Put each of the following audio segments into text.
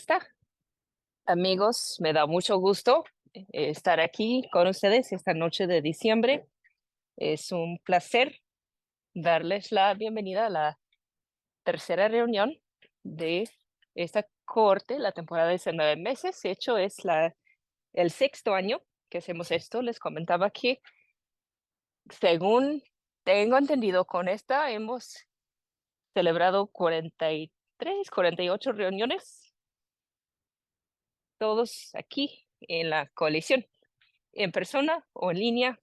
está? Amigos, me da mucho gusto estar aquí con ustedes esta noche de diciembre. Es un placer darles la bienvenida a la tercera reunión de esta corte. La temporada es de 9 meses. De hecho, es el sexto año que hacemos esto. Les comentaba que, según tengo entendido, con esta hemos celebrado 43, 48 reuniones, todos aquí en la coalición, en persona o en línea,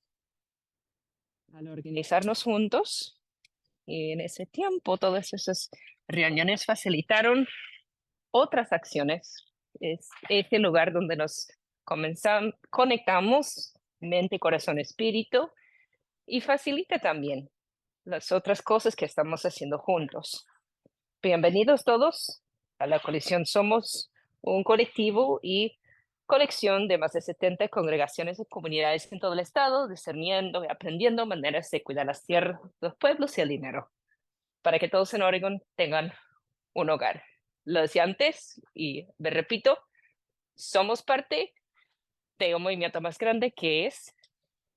al organizarnos juntos. Y en ese tiempo, todas esas reuniones facilitaron otras acciones. Es ese lugar donde nos conectamos mente, corazón, espíritu, y facilita también las otras cosas que estamos haciendo juntos. Bienvenidos todos a la coalición. Somos un colectivo y colección de más de 70 congregaciones y comunidades en todo el estado, discerniendo y aprendiendo maneras de cuidar las tierras, los pueblos y el dinero, para que todos en Oregon tengan un hogar. Lo decía antes y me repito, somos parte de un movimiento más grande que es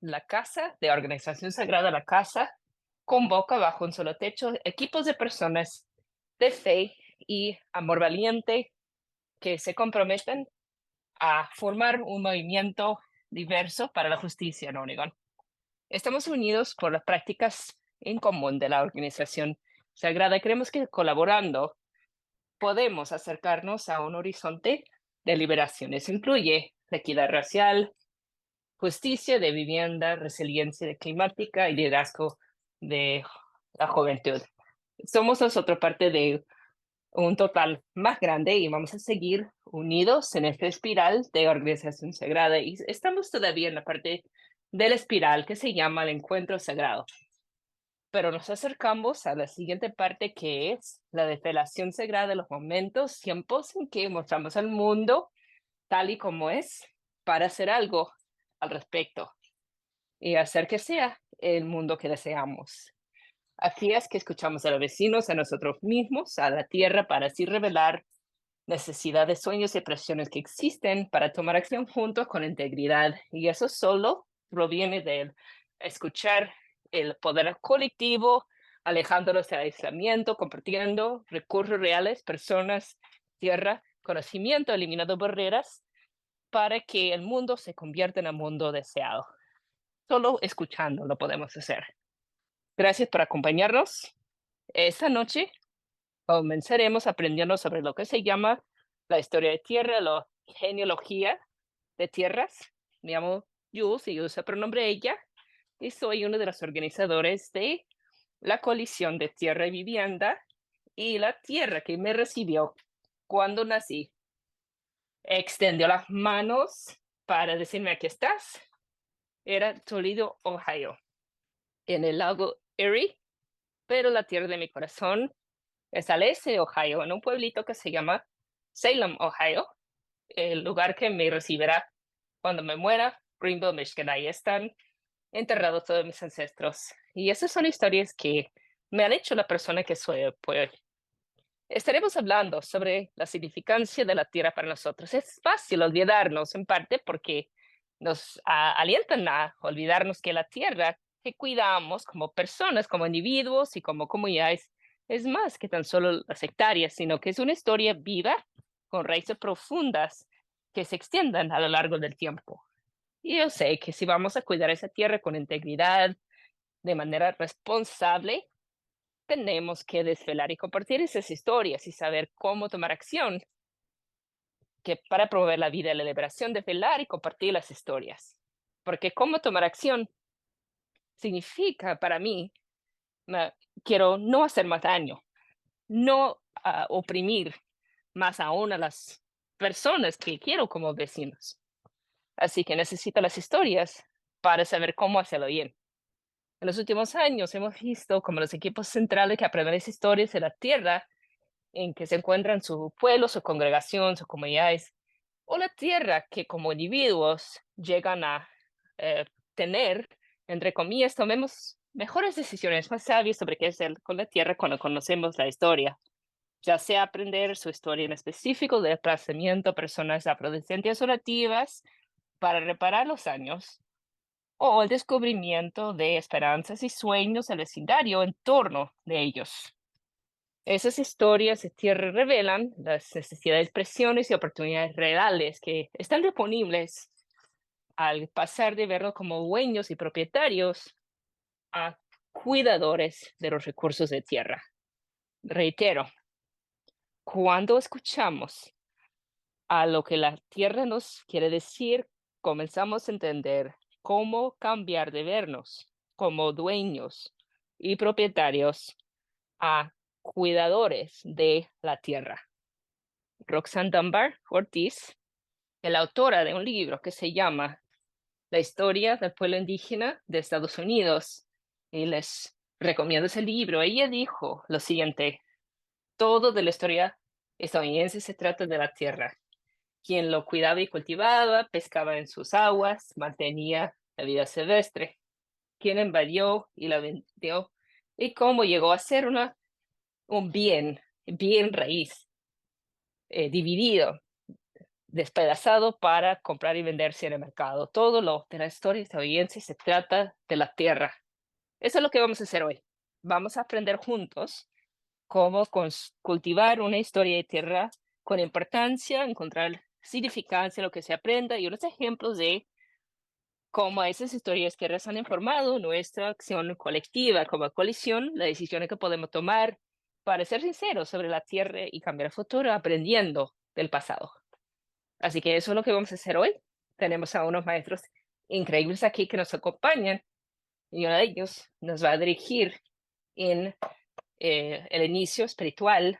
la Casa de Organización Sagrada. La Casa convoca bajo un solo techo equipos de personas de fe y amor valiente que se comprometen a formar un movimiento diverso para la justicia en Oregon. Estamos unidos por las prácticas en común de la organización sagrada. Creemos que colaborando podemos acercarnos a un horizonte de liberación. Eso incluye la equidad racial, justicia de vivienda, resiliencia de climática y liderazgo de la juventud. Somos nosotros parte de un total más grande y vamos a seguir unidos en esta espiral de organización sagrada. Y estamos todavía en la parte de la espiral que se llama el encuentro sagrado. Pero nos acercamos a la siguiente parte, que es la desvelación sagrada de los momentos, tiempos en que mostramos al mundo tal y como es para hacer algo al respecto y hacer que sea el mundo que deseamos. Así es que escuchamos a los vecinos, a nosotros mismos, a la tierra, para así revelar necesidades, sueños y presiones que existen para tomar acción juntos con integridad. Y eso solo proviene de escuchar el poder colectivo, alejándonos del aislamiento, compartiendo recursos reales, personas, tierra, conocimiento, eliminando barreras para que el mundo se convierta en el mundo deseado. Solo escuchando lo podemos hacer. Gracias por acompañarnos. Esta noche comenzaremos aprendiendo sobre lo que se llama la historia de tierra, la genealogía de tierras. Me llamo Jules y uso el pronombre ella, y soy uno de los organizadores de la coalición de tierra y vivienda, y la tierra que me recibió cuando nací extendió las manos para decirme: aquí estás. Era Toledo, Ohio, en el lago Erie, pero la tierra de mi corazón es al este de Ohio, en un pueblito que se llama Salem, Ohio, el lugar que me recibirá cuando me muera, Greenville, Michigan. Ahí están enterrados todos mis ancestros. Y esas son historias que me han hecho la persona que soy hoy por hoy. Estaremos hablando sobre la significancia de la tierra para nosotros. Es fácil olvidarnos, en parte porque nos alientan a olvidarnos que la tierra que cuidamos como personas, como individuos y como comunidades, es más que tan solo las hectáreas, sino que es una historia viva con raíces profundas que se extiendan a lo largo del tiempo. Y yo sé que si vamos a cuidar esa tierra con integridad, de manera responsable, tenemos que desvelar y compartir esas historias y saber cómo tomar acción que para promover la vida y la liberación, desvelar y compartir las historias. Porque cómo tomar acción significa para mí, uh, quiero no hacer más daño, no oprimir más aún a las personas que quiero como vecinos. Así que necesito las historias para saber cómo hacerlo bien. En los últimos años hemos visto como los equipos centrales que aprenden esas historias de la tierra en que se encuentran su pueblo, su congregación, sus comunidades, o la tierra que como individuos llegan a tener, entre comillas, tomemos mejores decisiones, más sabias sobre qué hacer con la tierra cuando conocemos la historia. ya sea aprender su historia en específico de desplazamiento, personas afrodescendientes o nativas para reparar los daños, o el descubrimiento de esperanzas y sueños del vecindario en torno de ellos. Esas historias de tierra revelan las necesidades, presiones y oportunidades reales que están disponibles al pasar de verlo como dueños y propietarios a cuidadores de los recursos de tierra. Reitero, cuando escuchamos a lo que la tierra nos quiere decir, comenzamos a entender cómo cambiar de vernos como dueños y propietarios a cuidadores de la tierra. Roxanne Dunbar Ortiz, la autora de un libro que se llama La historia del pueblo indígena de Estados Unidos, y les recomiendo ese libro. Ella dijo lo siguiente: todo de la historia estadounidense se trata de la tierra. Quien lo cuidaba y cultivaba, pescaba en sus aguas, mantenía la vida silvestre. Quien la invadió y la vendió, y cómo llegó a ser un bien raíz, dividido, despedazado para comprar y venderse en el mercado. Todo lo de la historia estadounidense se trata de la tierra. Eso es lo que vamos a hacer hoy. Vamos a aprender juntos cómo cultivar una historia de tierra con importancia, encontrar significancia en lo que se aprenda y unos ejemplos de cómo esas historias que han informado nuestra acción colectiva como coalición, las decisiones que podemos tomar para ser sinceros sobre la tierra y cambiar el futuro aprendiendo del pasado. Así que eso es lo que vamos a hacer hoy. Tenemos a unos maestros increíbles aquí que nos acompañan y uno de ellos nos va a dirigir en el inicio espiritual.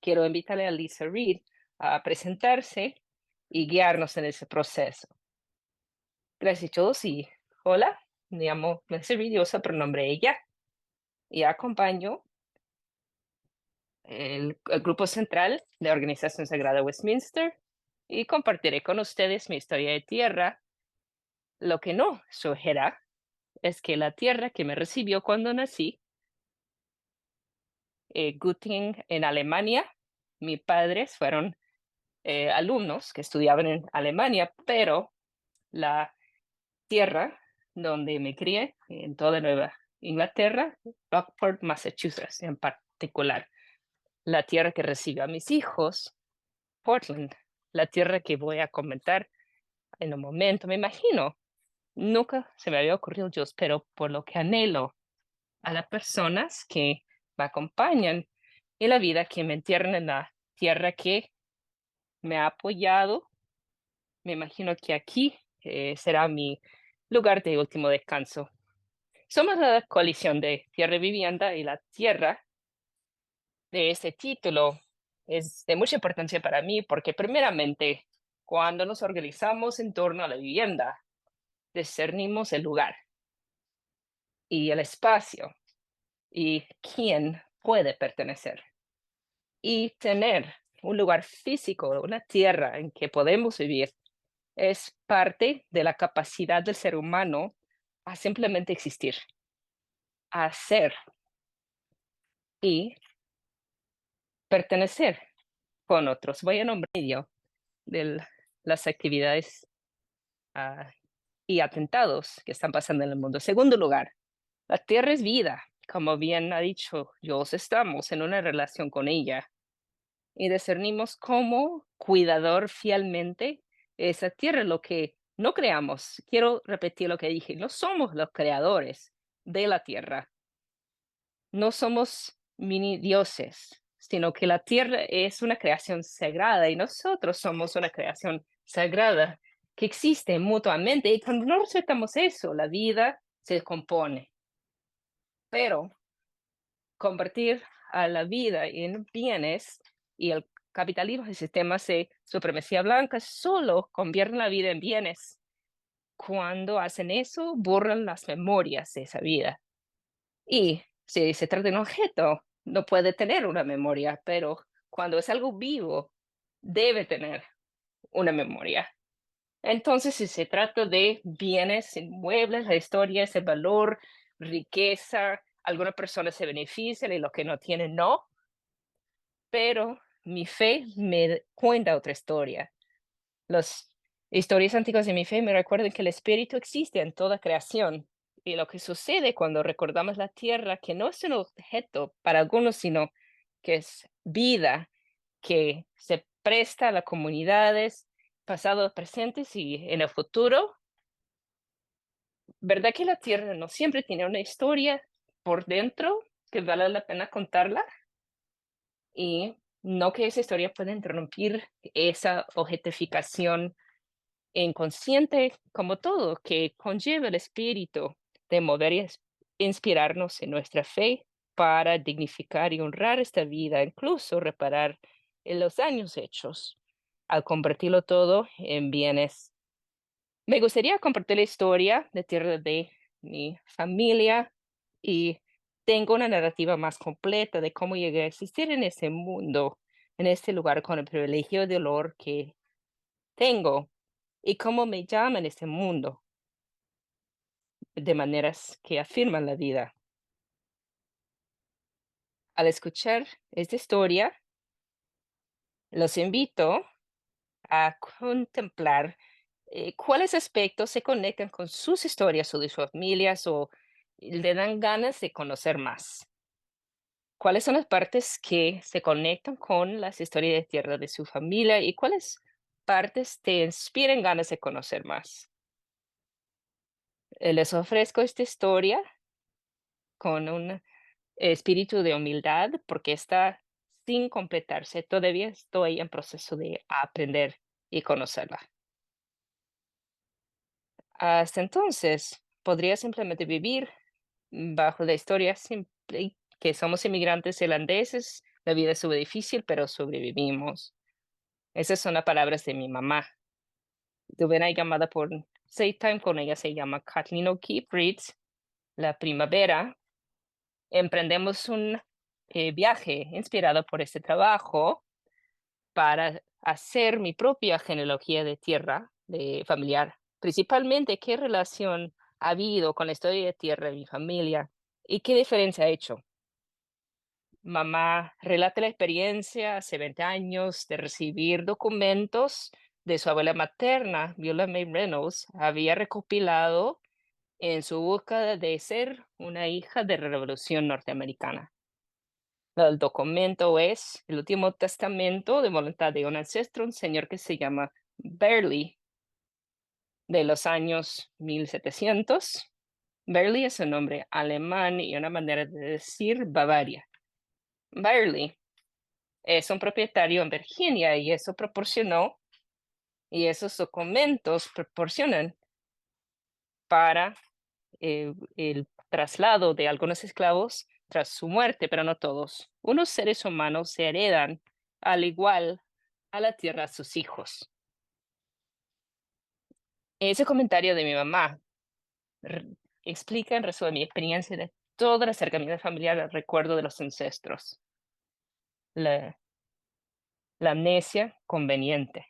Quiero invitarle a Lisa Reed a presentarse y guiarnos en ese proceso. Gracias a todos y hola, me llamo Lisa Reed, yo uso el pronombre ella y acompaño el grupo central de la Organización Sagrada Westminster y compartiré con ustedes mi historia de tierra. Lo que no sugiera es que la tierra que me recibió cuando nací, Göttingen en Alemania, mis padres fueron alumnos que estudiaban en Alemania, pero la tierra donde me crié, en toda Nueva Inglaterra, Rockport, Massachusetts en particular, la tierra que recibió a mis hijos, Portland, la tierra que voy a comentar en un momento, me imagino. Nunca se me había ocurrido, yo espero, por lo que anhelo a las personas que me acompañan en la vida, que me entierran en la tierra que me ha apoyado. Me imagino que aquí será mi lugar de último descanso. Somos la coalición de Tierra y Vivienda, y la tierra de este título es de mucha importancia para mí porque primeramente, cuando nos organizamos en torno a la vivienda, discernimos el lugar y el espacio y quién puede pertenecer. Y tener un lugar físico, una tierra en que podemos vivir, es parte de la capacidad del ser humano a simplemente existir, a ser y pertenecer con otros. Voy a nombrar medio de las actividades y atentados que están pasando en el mundo. Segundo lugar, la tierra es vida. Como bien ha dicho Dios, estamos en una relación con ella y discernimos como cuidador fielmente esa tierra, lo que no creamos. Quiero repetir lo que dije, no somos los creadores de la tierra, no somos mini dioses, sino que la tierra es una creación sagrada y nosotros somos una creación sagrada que existe mutuamente. Y cuando no respetamos eso, la vida se descompone. Pero convertir a la vida en bienes y el capitalismo, el sistema de supremacía blanca, solo convierten la vida en bienes. Cuando hacen eso, borran las memorias de esa vida. Y si se trata de un objeto, no puede tener una memoria, pero cuando es algo vivo, debe tener una memoria. Entonces, si se trata de bienes inmuebles, la historia es el valor, riqueza, algunas personas se benefician y los que no tienen no. pero mi fe me cuenta otra historia. Las historias antiguas de mi fe me recuerdan que el espíritu existe en toda creación y lo que sucede cuando recordamos la tierra, que no es un objeto para algunos, sino que es vida que se presta a las comunidades, pasados, presentes y en el futuro. ¿Verdad que la tierra no siempre tiene una historia por dentro que vale la pena contarla? Y no que esa historia pueda interrumpir esa objetificación inconsciente, como todo, que conlleva el espíritu de mover y inspirarnos en nuestra fe para dignificar y honrar esta vida, incluso reparar en los daños hechos, al convertirlo todo en bienes. Me gustaría compartir la historia de tierra de mi familia y tengo una narrativa más completa de cómo llegué a existir en ese mundo, en este lugar con el privilegio de olor que tengo y cómo me llama en este mundo de maneras que afirman la vida. Al escuchar esta historia, los invito a contemplar cuáles aspectos se conectan con sus historias o de sus familias o le dan ganas de conocer más. ¿Cuáles son las partes que se conectan con las historias de tierra de su familia y cuáles partes te inspiran ganas de conocer más? Les ofrezco esta historia con un espíritu de humildad porque está sin completarse. Todavía estoy en proceso de aprender y conocerla. Hasta entonces, podría simplemente vivir bajo la historia simple que somos inmigrantes irlandeses. La vida estuvo difícil, pero sobrevivimos. Esas son las palabras de mi mamá. Tuve una llamada por FaceTime con ella, se llama Kathleen O'Keefe Reads, la primavera. Emprendemos un viaje inspirado por este trabajo para hacer mi propia genealogía de tierra, de familiar, principalmente qué relación ha habido con la historia de tierra de mi familia y qué diferencia ha hecho. Mamá relata la experiencia hace 20 años de recibir documentos de su abuela materna, Viola May Reynolds, había recopilado en su búsqueda de ser una hija de la Revolución Norteamericana. El documento es el último testamento de voluntad de un ancestro, un señor que se llama Burley, de los años 1700. Burley es un nombre alemán y una manera de decir Bavaria. Burley es un propietario en Virginia y eso proporcionó, y esos documentos proporcionan para el traslado de algunos esclavos tras su muerte, pero no todos. Unos seres humanos se heredan al igual a la tierra a sus hijos. Ese comentario de mi mamá r- explica en resumen mi experiencia de toda la cercanía familiar al recuerdo de los ancestros, la, la amnesia conveniente.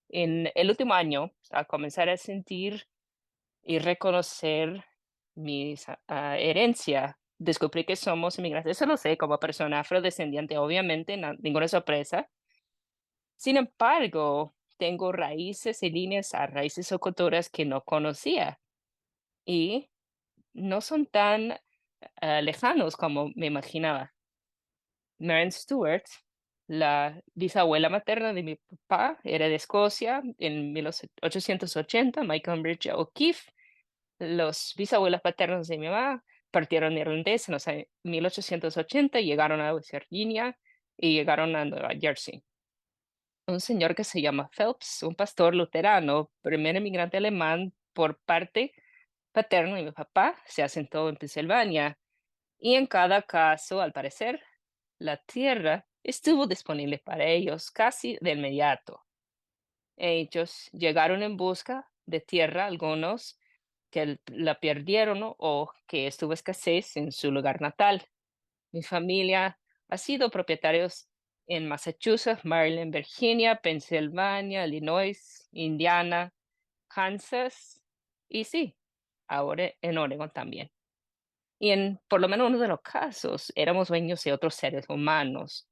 En el último año, a comenzar a sentir y reconocer mi herencia, descubrí que somos inmigrantes. Eso lo sé como persona afrodescendiente, obviamente, ninguna sorpresa. Sin embargo, tengo raíces y líneas a raíces o culturas que no conocía y no son tan lejanos como me imaginaba. Maren Stewart, la bisabuela materna de mi papá, era de Escocia en 1880, Michael Bridge O'Keefe. Los bisabuelos paternos de mi mamá partieron irlandés en los años 1880, llegaron a West Virginia y llegaron a Nueva Jersey. Un señor que se llama Phelps, un pastor luterano, primer inmigrante alemán por parte paterno de mi papá, se asentó en Pensilvania y en cada caso, al parecer, la tierra estuvo disponible para ellos casi de inmediato. Ellos llegaron en busca de tierra, algunos que la perdieron o que estuvo escasez en su lugar natal. Mi familia ha sido propietarios en Massachusetts, Maryland, Virginia, Pensilvania, Illinois, Indiana, Kansas y sí, ahora en Oregon también. Y en por lo menos uno de los casos éramos dueños de otros seres humanos.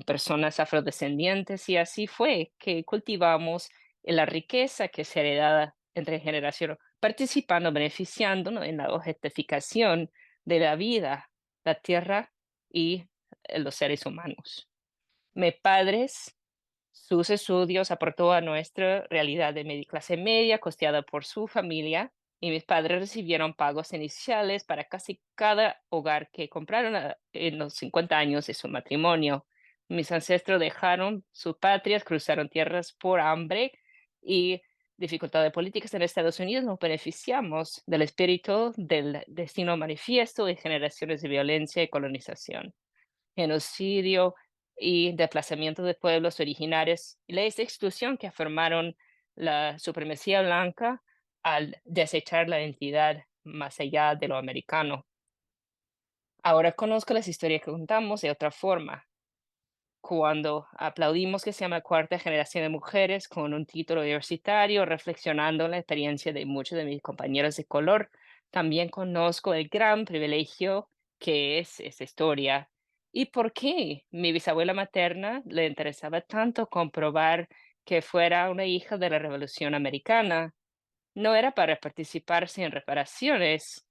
personas afrodescendientes, y así fue que cultivamos la riqueza que es heredada entre generaciones, participando, beneficiando, ¿no?, en la objetificación de la vida, la tierra y los seres humanos. Mis padres, sus estudios aportó a nuestra realidad de clase media, costeada por su familia, y mis padres recibieron pagos iniciales para casi cada hogar que compraron en los 50 años de su matrimonio. Mis ancestros dejaron sus patrias, cruzaron tierras por hambre y dificultades políticas en Estados Unidos. Nos beneficiamos del espíritu del destino manifiesto de generaciones de violencia y colonización, genocidio y desplazamiento de pueblos originarios, y leyes de exclusión que afirmaron la supremacía blanca al desechar la identidad más allá de lo americano. Ahora conozco las historias que contamos de otra forma. Cuando aplaudimos que se llama cuarta generación de mujeres con un título universitario, reflexionando en la experiencia de muchos de mis compañeros de color, también conozco el gran privilegio que es esa historia y por qué mi bisabuela materna le interesaba tanto comprobar que fuera una hija de la Revolución Americana. No era para participar sin reparaciones.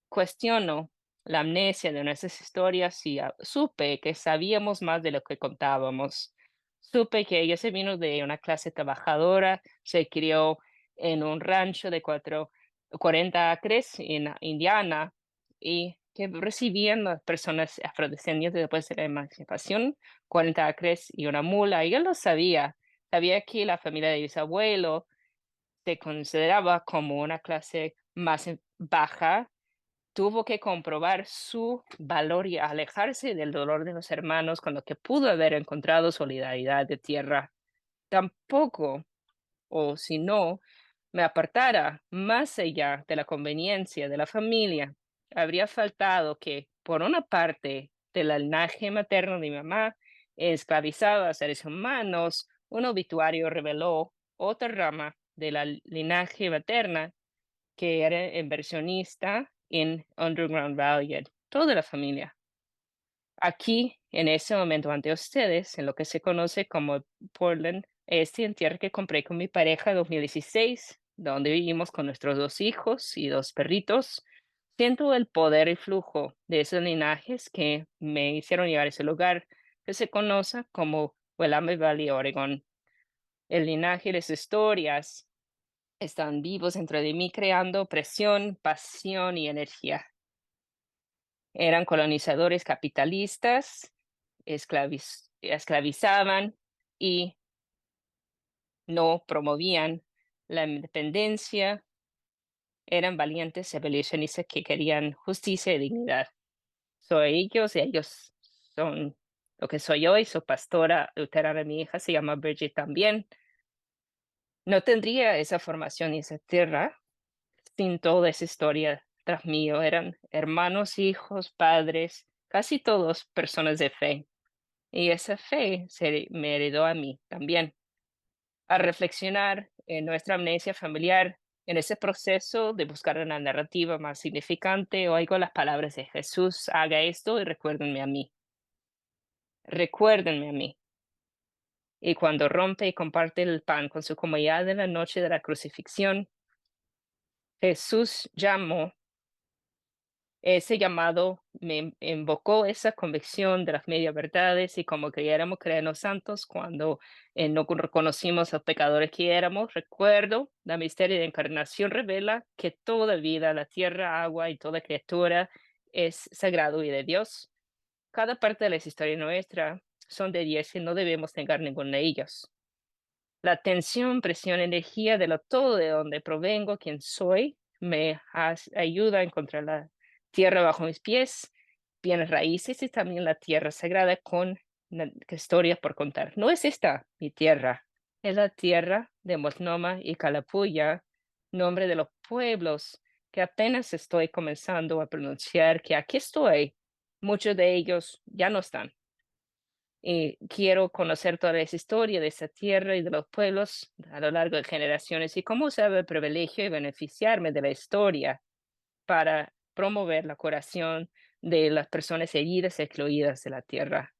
Cuestiono la amnesia de nuestras historias y supe que sabíamos más de lo que contábamos. Supe que ella se vino de una clase trabajadora, se crió en un rancho de 40 acres en Indiana, y que recibían las personas afrodescendientes después de la emancipación, 40 acres y una mula. Ella lo sabía. Sabía que la familia de bisabuelo se consideraba como una clase más baja. Tuvo que comprobar su valor y alejarse del dolor de los hermanos, con lo que pudo haber encontrado solidaridad de tierra. Tampoco, o si no, me apartara más allá de la conveniencia de la familia. Habría faltado que, por una parte, del linaje materno de mi mamá, esclavizaba a seres humanos, un obituario reveló otra rama de la linaje materna que era inversionista en Underground Railroad, toda la familia. Aquí, en ese momento, ante ustedes, en lo que se conoce como Portland, en tierra que compré con mi pareja en 2016, donde vivimos con nuestros 2 hijos y 2 perritos, siento el poder y flujo de esos linajes que me hicieron llegar a ese lugar que se conoce como Willamette Valley, Oregon. El linaje y las historias están vivos dentro de mí, creando presión, pasión y energía. Eran colonizadores capitalistas, esclavizaban y no promovían la independencia. Eran valientes abolicionistas que querían justicia y dignidad. Soy ellos y ellos son lo que soy hoy. Su pastora luterana, mi hija, se llama Bridget también. No tendría esa formación y esa tierra sin toda esa historia tras mío. Eran hermanos, hijos, padres, casi todos personas de fe. Y esa fe me heredó a mí también. A reflexionar en nuestra amnesia familiar, en ese proceso de buscar una narrativa más significante, oigo las palabras de Jesús: haga esto y recuérdenme a mí. Recuérdenme a mí. Y cuando rompe y comparte el pan con su comunidad en la noche de la crucifixión, Jesús llamó. Ese llamado me invocó esa convicción de las medias verdades, y como queriéramos creernos santos cuando no reconocimos los pecadores que éramos. Recuerdo, la misterio de encarnación revela que toda vida, la tierra, agua y toda criatura es sagrado y de Dios. Cada parte de la historia nuestra son de Dios y no debemos negar ninguno de ellos. La tensión, presión, energía de lo todo de donde provengo, quien soy, me ayuda a encontrar la tierra bajo mis pies, bienes raíces y también la tierra sagrada con historias por contar. No es esta mi tierra, es la tierra de Multnomah y Kalapuya, nombre de los pueblos que apenas estoy comenzando a pronunciar, que aquí estoy. Muchos de ellos ya no están. Y quiero conocer toda esa historia de esa tierra y de los pueblos a lo largo de generaciones, y cómo usar el privilegio y beneficiarme de la historia para promover la curación de las personas heridas y excluidas de la tierra.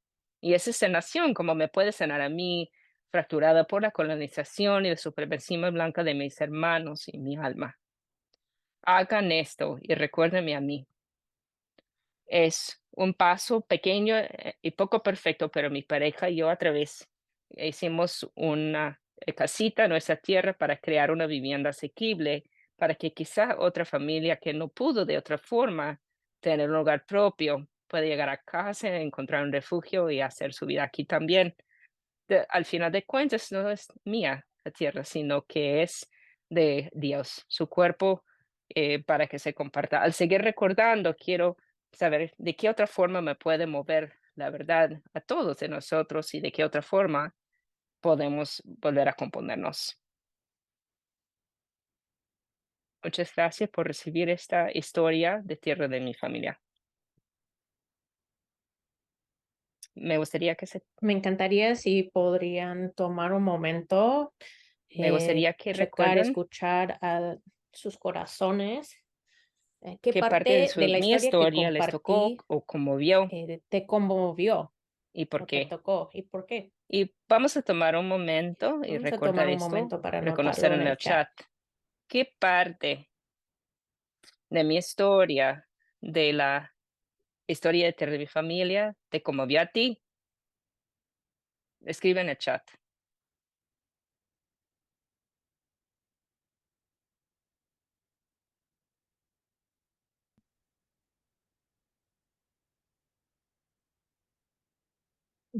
Y esa sanación, como me puede sanar a mí, fracturada por la colonización y la supremacía blanca de mis hermanos y mi alma. Hagan esto y recuérdenme a mí. Es un paso pequeño y poco perfecto, pero mi pareja y yo a través hicimos una casita en nuestra tierra para crear una vivienda asequible, para que quizá otra familia que no pudo de otra forma tener un hogar propio pueda llegar a casa, encontrar un refugio y hacer su vida aquí también. Al final de cuentas, no es mía la tierra, sino que es de Dios, su cuerpo, para que se comparta. Al seguir recordando, quiero saber de qué otra forma me puede mover la verdad a todos de nosotros y de qué otra forma podemos volver a componernos. Muchas gracias por recibir esta historia de tierra de mi familia. Me gustaría que Me encantaría si podrían tomar un momento, me gustaría que checar, recuerden escuchar a sus corazones, qué qué parte de parte de la mi historia que historia les tocó compartí o conmovió te conmovió y por o te qué. tocó y por qué. Y vamos a tomar un momento y Vamos a tomar recordar un esto, momento para reconocer anotarlo en en el el chat. chat qué parte de mi historia, de la historia de mi familia, te conmovió a ti. Escribe en el chat.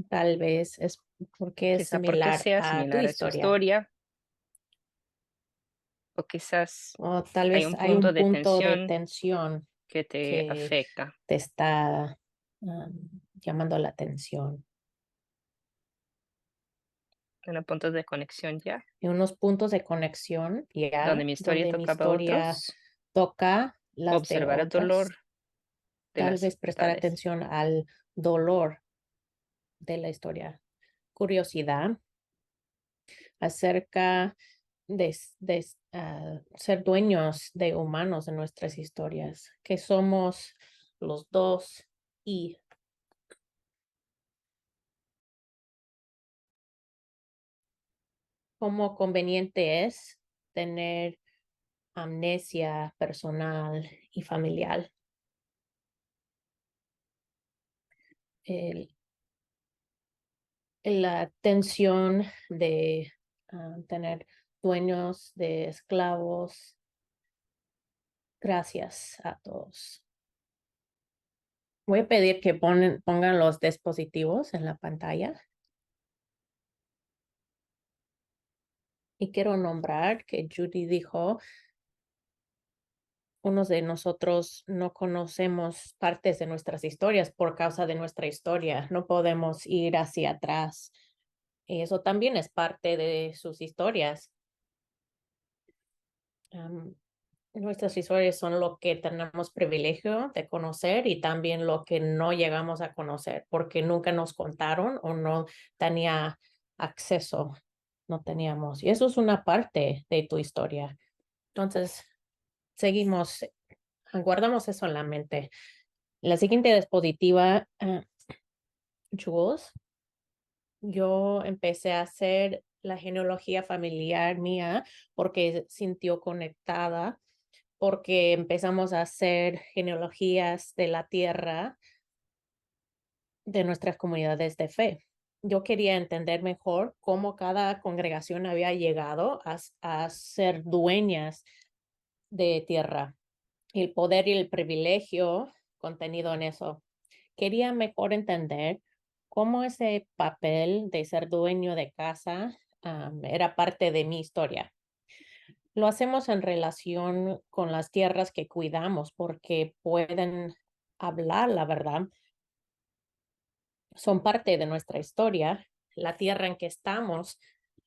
Tal vez es porque es Quizá porque similar sea a tu similar a su historia historia o quizás o tal hay vez un hay punto un de punto de tensión tensión que te que afecta. te está llamando la atención. En el punto de conexión ya, Y unos puntos de conexión, donde ya, mi historia donde mi tocaba a historia otros, toca las de observar el dolor otras, de tal las vez prestar verdades. atención al dolor de la historia, curiosidad acerca de ser dueños de humanos en nuestras historias, que somos los dos y cómo conveniente es tener amnesia personal y familiar. El, la tensión de tener dueños de esclavos. Gracias a todos. Voy a pedir que pongan los dispositivos en la pantalla y quiero nombrar que Judy dijo, unos de nosotros no conocemos partes de nuestras historias por causa de nuestra historia, no podemos ir hacia atrás. Y eso también es parte de sus historias. Am, Nuestras historias son lo que tenemos privilegio de conocer y también lo que no llegamos a conocer porque nunca nos contaron o no tenía acceso, no teníamos. Y eso es una parte de tu historia. Entonces, seguimos, guardamos eso en la mente. La siguiente dispositiva, Jules, yo empecé a hacer la genealogía familiar mía porque sintió conectada porque empezamos a hacer genealogías de la tierra de nuestras comunidades de fe. Yo quería entender mejor cómo cada congregación había llegado a ser dueñas de tierra, el poder y el privilegio contenido en eso. Quería mejor entender cómo ese papel de ser dueño de casa era parte de mi historia. Lo hacemos en relación con las tierras que cuidamos porque pueden hablar la verdad, son parte de nuestra historia. La tierra en que estamos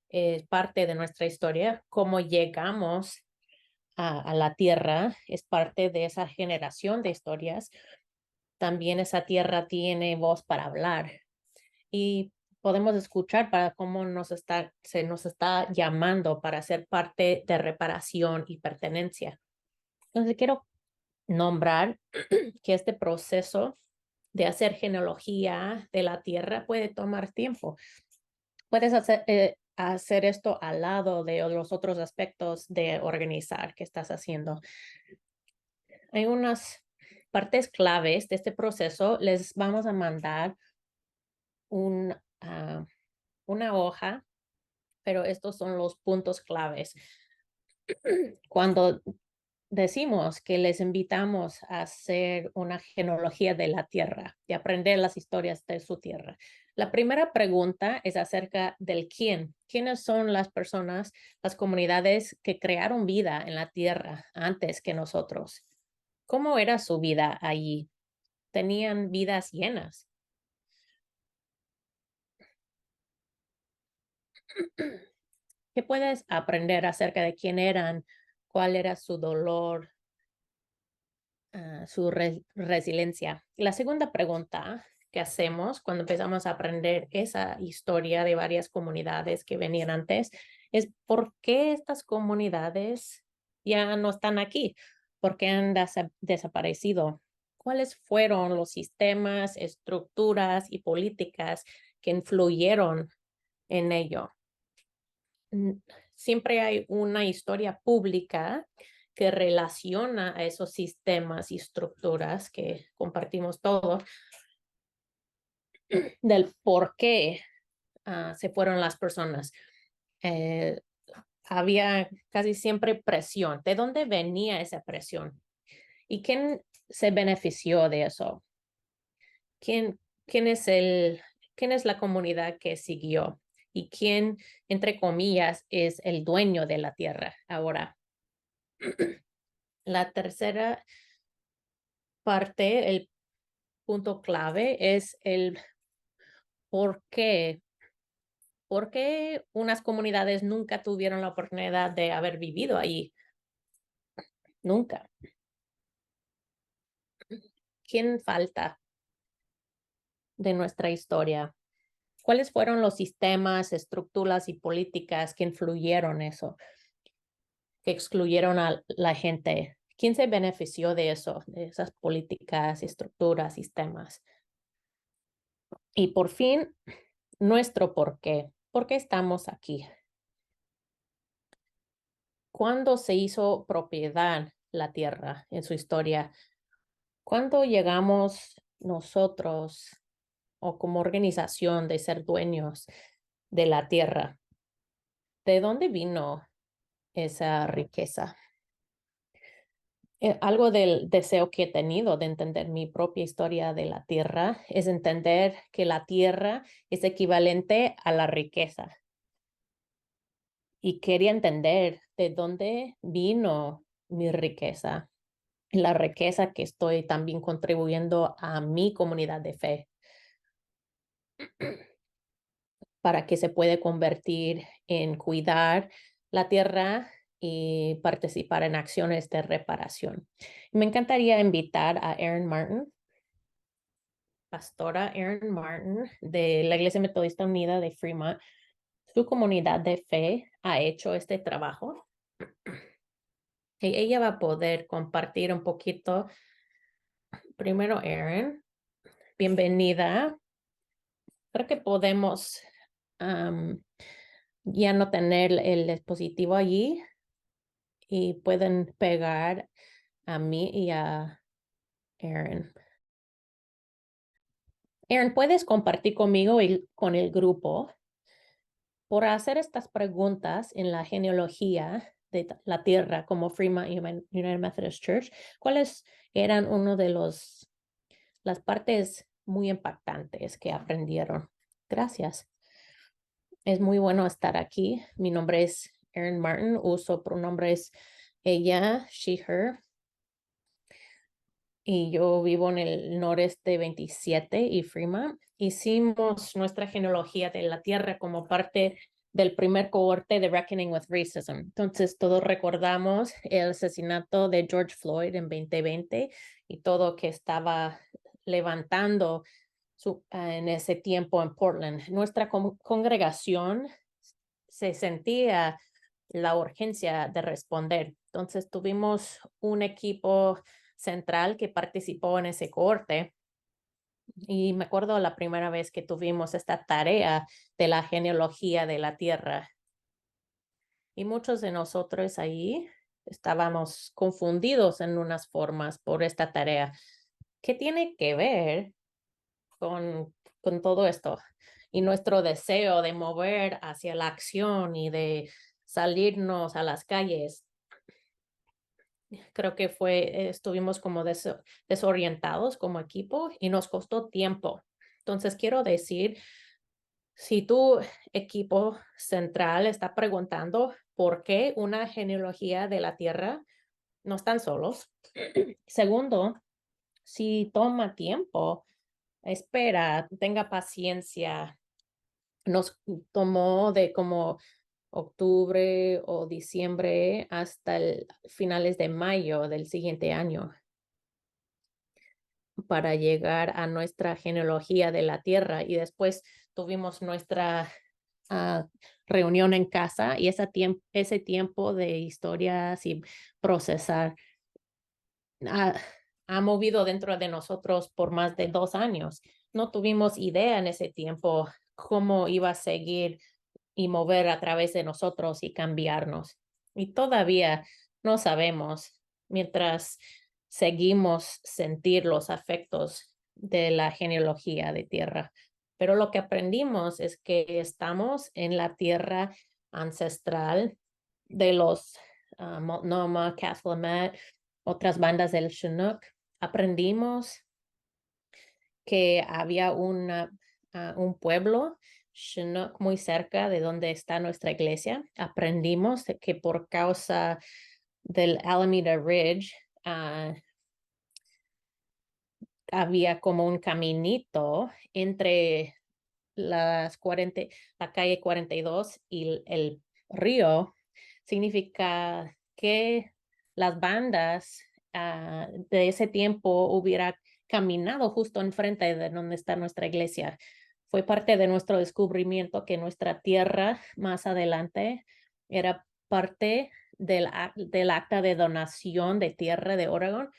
es parte de nuestra historia. Cómo llegamos a la tierra es parte de esa generación de historias. También esa tierra tiene voz para hablar y podemos escuchar para cómo se nos está llamando para ser parte de reparación y pertenencia. Entonces quiero nombrar que este proceso de hacer genealogía de la tierra puede tomar tiempo. Puedes hacer esto al lado de los otros aspectos de organizar que estás haciendo. Hay unas partes claves de este proceso. Les vamos a mandar una hoja, pero estos son los puntos claves. Cuando decimos que les invitamos a hacer una genealogía de la tierra, de aprender las historias de su tierra. La primera pregunta es acerca del quién. ¿Quiénes son las personas, las comunidades que crearon vida en la tierra antes que nosotros? ¿Cómo era su vida allí? ¿Tenían vidas llenas? ¿Qué puedes aprender acerca de quién eran? ¿Cuál era su dolor? Su resiliencia. La segunda pregunta que hacemos cuando empezamos a aprender esa historia de varias comunidades que venían antes es ¿por qué estas comunidades ya no están aquí? ¿Por qué han desaparecido? ¿Cuáles fueron los sistemas, estructuras y políticas que influyeron en ello? Siempre hay una historia pública que relaciona a esos sistemas y estructuras que compartimos todos del por qué se fueron las personas. Eh, Había casi siempre presión. ¿De dónde venía esa presión? ¿Y quién se benefició de eso? ¿Quién, quién es quién es la comunidad que siguió? ¿Y quién, entre comillas, es el dueño de la tierra ahora? La tercera parte, el punto clave, es el por qué. ¿Por qué unas comunidades nunca tuvieron la oportunidad de haber vivido ahí? Nunca. ¿Quién falta de nuestra historia? ¿Cuáles fueron los sistemas, estructuras y políticas que influyeron eso, que excluyeron a la gente? ¿Quién se benefició de eso, de esas políticas, estructuras, sistemas? Y por fin, nuestro por qué. ¿Por qué estamos aquí? ¿Cuándo se hizo propiedad la tierra en su historia? ¿Cuándo llegamos nosotros o como organización de ser dueños de la tierra? ¿De dónde vino esa riqueza? Algo del deseo que he tenido de entender mi propia historia de la tierra es entender que la tierra es equivalente a la riqueza. Y quería entender de dónde vino mi riqueza, la riqueza que estoy también contribuyendo a mi comunidad de fe para que se pueda convertir en cuidar la tierra y participar en acciones de reparación. Me encantaría invitar a Erin Martin, pastora Erin Martin de la Iglesia Metodista Unida de Fremont. Su comunidad de fe ha hecho este trabajo y ella va a poder compartir un poquito. Primero, Erin, bienvenida. Creo que podemos ya no tener el dispositivo allí y pueden pegar a mí y a Erin. Erin, ¿puedes compartir conmigo y con el grupo por hacer estas preguntas en la genealogía de la tierra como Fremont United Methodist Church? ¿Cuáles eran uno de las partes muy impactantes que aprendieron? Gracias. Es muy bueno estar aquí. Mi nombre es Erin Martin. Uso pronombres ella, she, her. Y yo vivo en el noreste 27 y Fremont. Hicimos nuestra genealogía de la tierra como parte del primer cohorte de Reckoning with Racism. Entonces, todos recordamos el asesinato de George Floyd en 2020 y todo que estaba levantando en ese tiempo en Portland. Nuestra congregación se sentía la urgencia de responder. Entonces, tuvimos un equipo central que participó en ese corte Y me acuerdo la primera vez que tuvimos esta tarea de la genealogía de la tierra. Y muchos de nosotros ahí estábamos confundidos en unas formas por esta tarea. ¿Qué tiene que ver con todo esto? Y nuestro deseo de mover hacia la acción y de salirnos a las calles. Creo que estuvimos como desorientados como equipo y nos costó tiempo. Entonces, quiero decir, si tu equipo central está preguntando por qué una genealogía de la Tierra, no están solos. Segundo, si toma tiempo, espera, tenga paciencia. Nos tomó de como octubre o diciembre hasta finales de mayo del siguiente año para llegar a nuestra genealogía de la tierra y después tuvimos nuestra reunión en casa y ese tiempo de historias y procesar ha, ha movido dentro de nosotros por más de 2 años. No tuvimos idea en ese tiempo cómo iba a seguir y mover a través de nosotros y cambiarnos. Y todavía no sabemos mientras seguimos sentir los afectos de la genealogía de tierra. Pero lo que aprendimos es que estamos en la tierra ancestral de los Multnomah, Cathlamet, otras bandas del Chinook. Aprendimos que había un pueblo Chinook muy cerca de donde está nuestra iglesia. Aprendimos de que por causa del Alameda Ridge había como un caminito entre la calle 42 y el río. Significa que las bandas de ese tiempo hubiera caminado justo enfrente de donde está nuestra iglesia. Fue parte de nuestro descubrimiento que nuestra tierra más adelante era parte del acta de donación de tierra de Oregon.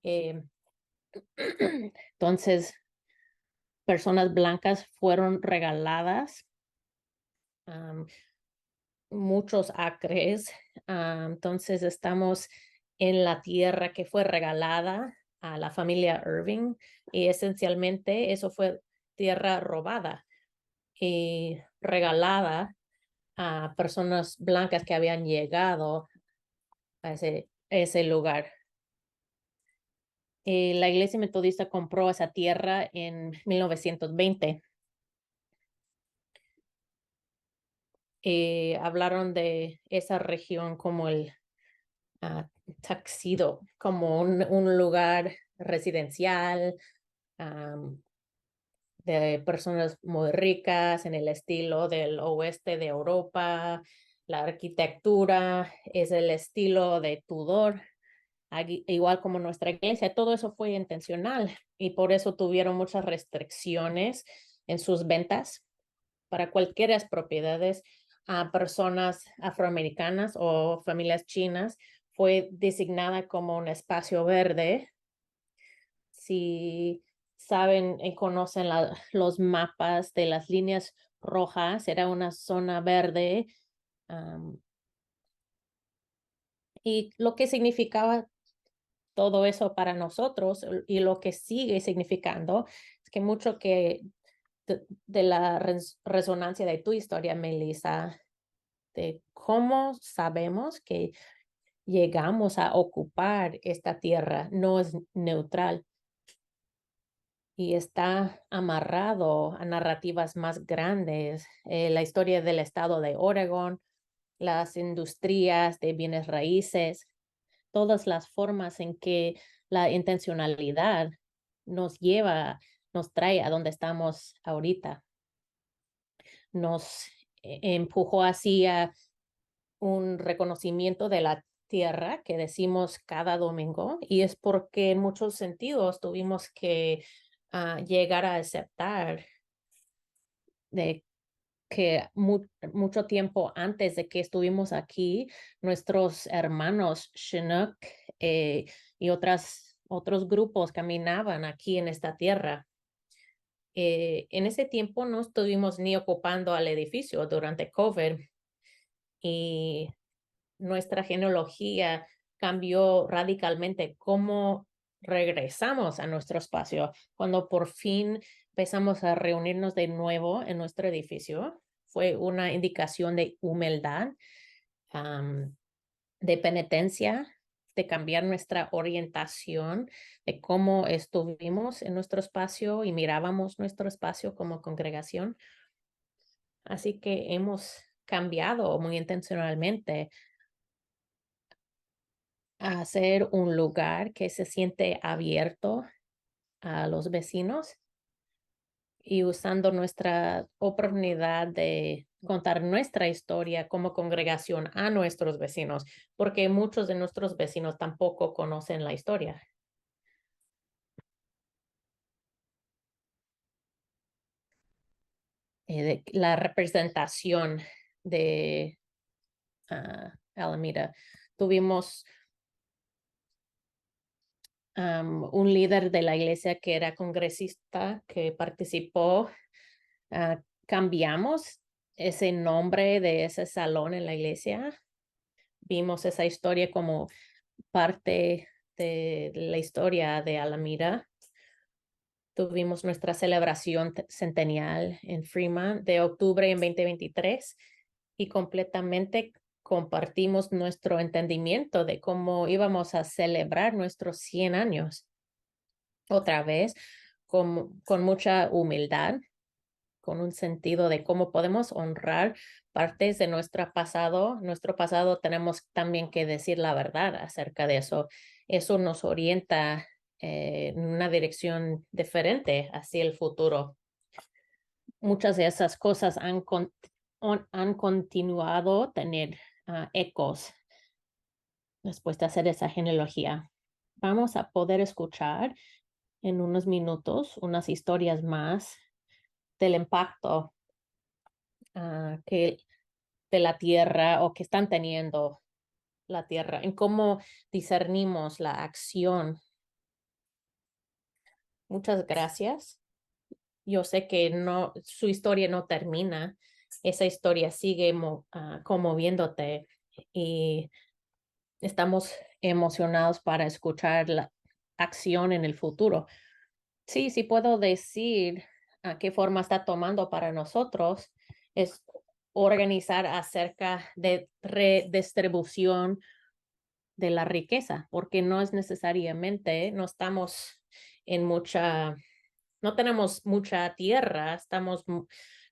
Eh, entonces, personas blancas fueron regaladas muchos acres. Entonces, estamos en la tierra que fue regalada a la familia Irving y esencialmente eso fue tierra robada y regalada a personas blancas que habían llegado a ese lugar. La iglesia metodista compró esa tierra en 1920. Hablaron de esa región como el Tuxedo, como un lugar residencial de personas muy ricas en el estilo del oeste de Europa. La arquitectura es el estilo de Tudor, igual como nuestra iglesia. Todo eso fue intencional y por eso tuvieron muchas restricciones en sus ventas para cualquiera propiedades a personas afroamericanas o familias chinas. Fue designada como un espacio verde. Si saben y conocen los mapas de las líneas rojas, era una zona verde. Y lo que significaba todo eso para nosotros y lo que sigue significando es que mucho que de la resonancia de tu historia, Melissa, de cómo sabemos que llegamos a ocupar esta tierra no es neutral y está amarrado a narrativas más grandes. La historia del estado de Oregon, las industrias de bienes raíces, todas las formas en que la intencionalidad nos lleva, nos trae a donde estamos ahorita. Nos empujó hacia un reconocimiento de la tierra que decimos cada domingo y es porque en muchos sentidos tuvimos que llegar a aceptar de que mucho tiempo antes de que estuvimos aquí, nuestros hermanos Chinook y otros grupos caminaban aquí en esta tierra. En ese tiempo no estuvimos ni ocupando al edificio durante COVID y nuestra genealogía cambió radicalmente cómo regresamos a nuestro espacio. Cuando por fin empezamos a reunirnos de nuevo en nuestro edificio, fue una indicación de humildad, de penitencia, de cambiar nuestra orientación, de cómo estuvimos en nuestro espacio y mirábamos nuestro espacio como congregación. Así que hemos cambiado muy intencionalmente a ser un lugar que se siente abierto a los vecinos y usando nuestra oportunidad de contar nuestra historia como congregación a nuestros vecinos, porque muchos de nuestros vecinos tampoco conocen la historia. La representación de Alameda. Tuvimos un líder de la iglesia que era congresista que participó. Cambiamos ese nombre de ese salón en la iglesia. Vimos esa historia como parte de la historia de Alameda. Tuvimos nuestra celebración centenial en Fremont de octubre en 2023 y completamente compartimos nuestro entendimiento de cómo íbamos a celebrar nuestros 100 años. Otra vez, con mucha humildad, con un sentido de cómo podemos honrar partes de nuestro pasado. Nuestro pasado tenemos también que decir la verdad acerca de eso. Eso nos orienta en una dirección diferente hacia el futuro. Muchas de esas cosas han continuado a tener ecos después de hacer esa genealogía. Vamos a poder escuchar en unos minutos unas historias más del impacto que de la tierra o que están teniendo la tierra, en cómo discernimos la acción. Muchas gracias. Yo sé que no, su historia no termina, esa historia sigue conmoviéndote y estamos emocionados para escuchar la acción en el futuro. Sí, sí puedo decir a qué forma está tomando para nosotros es organizar acerca de redistribución de la riqueza, porque no es necesariamente, no estamos en no tenemos mucha tierra,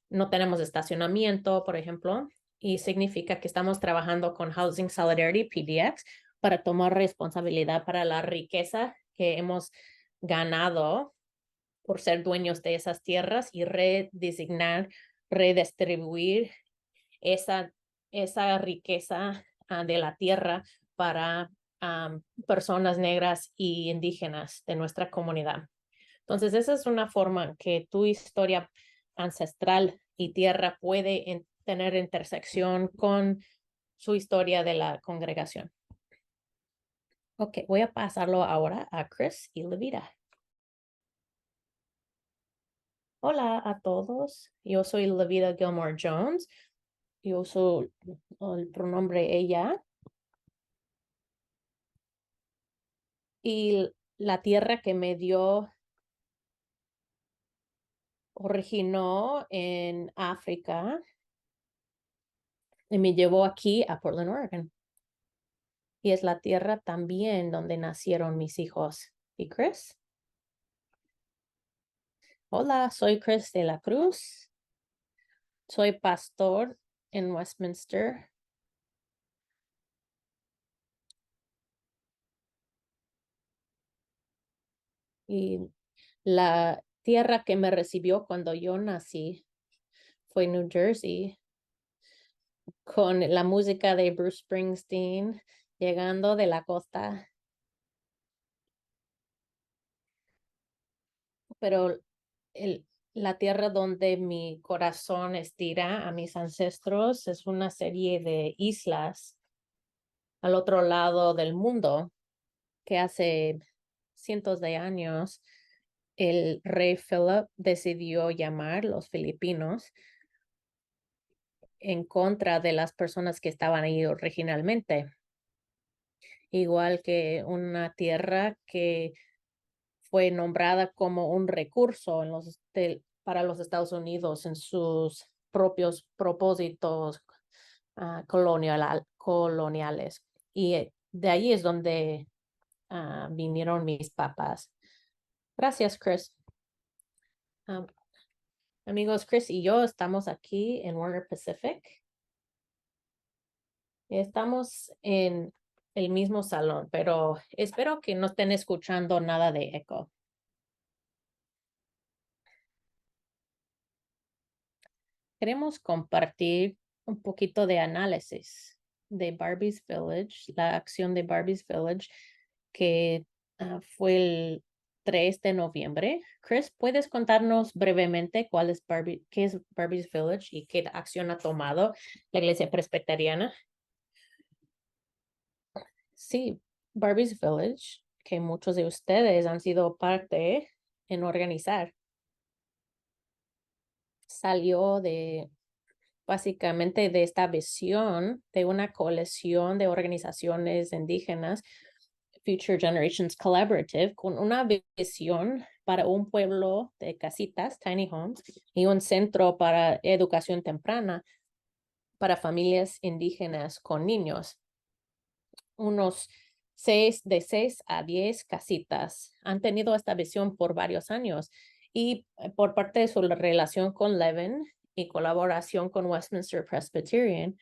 no tenemos estacionamiento, por ejemplo, y significa que estamos trabajando con Housing Solidarity PDX para tomar responsabilidad para la riqueza que hemos ganado por ser dueños de esas tierras y redistribuir esa, esa riqueza de la tierra para personas negras y indígenas de nuestra comunidad. Entonces, esa es una forma que tu historia ancestral y tierra puede tener intersección con su historia de la congregación. Ok, voy a pasarlo ahora a Chris y Levita. Hola a todos, yo soy Levita Gilmore Jones. Yo uso el pronombre ella. Y la tierra que me dio originó en África y me llevó aquí a Portland, Oregon. Y es la tierra también donde nacieron mis hijos. ¿Y Chris? Hola, soy Chris de la Cruz. Soy pastor en Westminster. Y la tierra que me recibió cuando yo nací fue New Jersey, con la música de Bruce Springsteen llegando de la costa. Pero la tierra donde mi corazón estira a mis ancestros es una serie de islas al otro lado del mundo que hace cientos de años el rey Philip decidió llamar los filipinos en contra de las personas que estaban ahí originalmente, igual que una tierra que fue nombrada como un recurso para los Estados Unidos en sus propios propósitos coloniales. Y de ahí es donde vinieron mis papás. Gracias, Chris. Um, Amigos, Chris y yo estamos aquí en Warner Pacific. Estamos en el mismo salón, pero espero que no estén escuchando nada de eco. Queremos compartir un poquito de análisis de Barbie's Village, la acción de Barbie's Village, que fue el 3 de noviembre. Chris, ¿puedes contarnos brevemente qué es Barbie's Village y qué acción ha tomado la Iglesia Presbiteriana? Sí, Barbie's Village, que muchos de ustedes han sido parte en organizar, salió básicamente de esta visión de una coalición de organizaciones indígenas, Future Generations Collaborative, con una visión para un pueblo de casitas, tiny homes, y un centro para educación temprana para familias indígenas con niños. Unos de 6 a 10 casitas han tenido esta visión por varios años y por parte de su relación con Levin y colaboración con Westminster Presbyterian,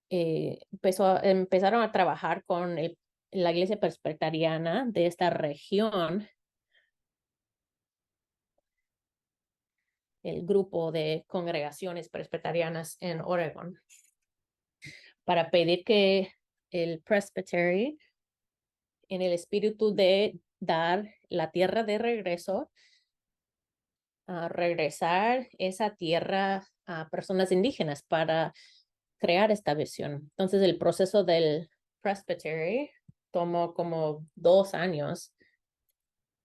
empezaron a trabajar con la iglesia presbiteriana de esta región, el grupo de congregaciones presbiterianas en Oregon, para pedir que el presbytery, en el espíritu de dar la tierra de regreso, a regresar esa tierra a personas indígenas para crear esta visión. Entonces, el proceso del presbytery tomó como 2 años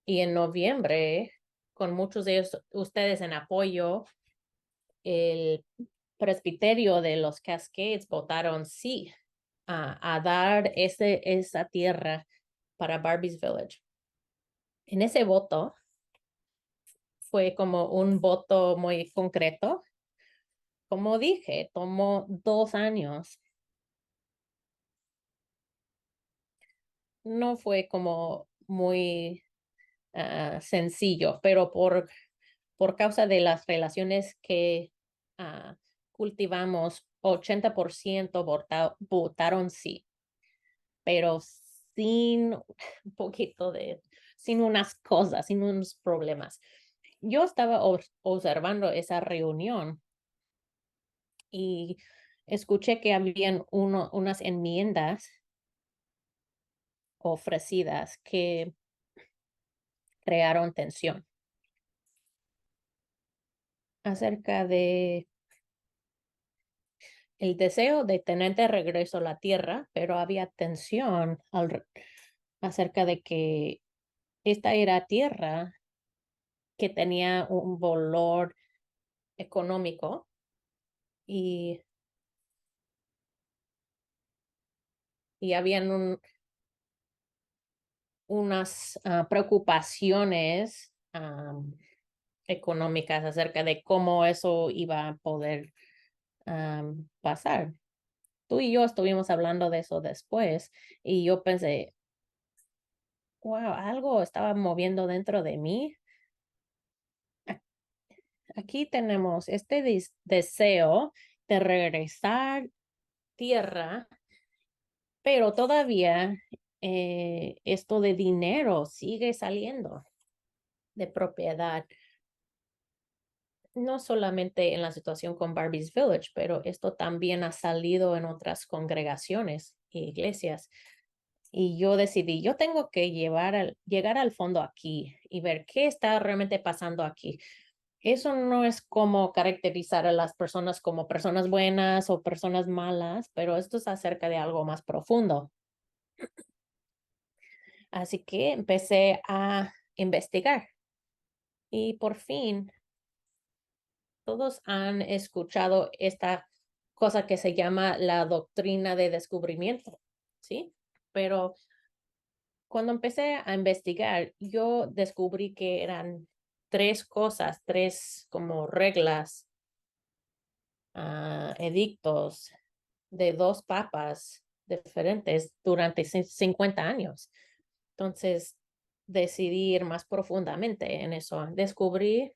y en noviembre, con muchos de ustedes en apoyo, el presbiterio de los Cascades votaron sí a dar esa tierra para Barbie's Village. En ese voto fue como un voto muy concreto. Como dije, tomó 2 años. No fue como muy sencillo, pero por causa de las relaciones que cultivamos, 80% votaron sí, pero sin un poquito sin unas cosas, sin unos problemas. Yo estaba observando esa reunión y escuché que habían unas enmiendas ofrecidas que crearon tensión acerca de el deseo de tener de regreso la tierra, pero había tensión acerca de que esta era tierra que tenía un valor económico y, y habían unas preocupaciones económicas acerca de cómo eso iba a poder pasar. Tú y yo estuvimos hablando de eso después y yo pensé, wow, algo estaba moviendo dentro de mí. Aquí tenemos este deseo de regresar tierra, pero todavía esto de dinero sigue saliendo de propiedad. No solamente en la situación con Barbie's Village, pero esto también ha salido en otras congregaciones e iglesias. Y yo decidí, yo tengo que llegar al fondo aquí y ver qué está realmente pasando aquí. Eso no es como caracterizar a las personas como personas buenas o personas malas, pero esto es acerca de algo más profundo. Así que empecé a investigar. Y por fin, todos han escuchado esta cosa que se llama la doctrina de descubrimiento, ¿sí? Pero cuando empecé a investigar, yo descubrí que eran tres cosas, tres como reglas, edictos de dos papas diferentes durante 50 años. Entonces, decidí ir más profundamente en eso. Descubrí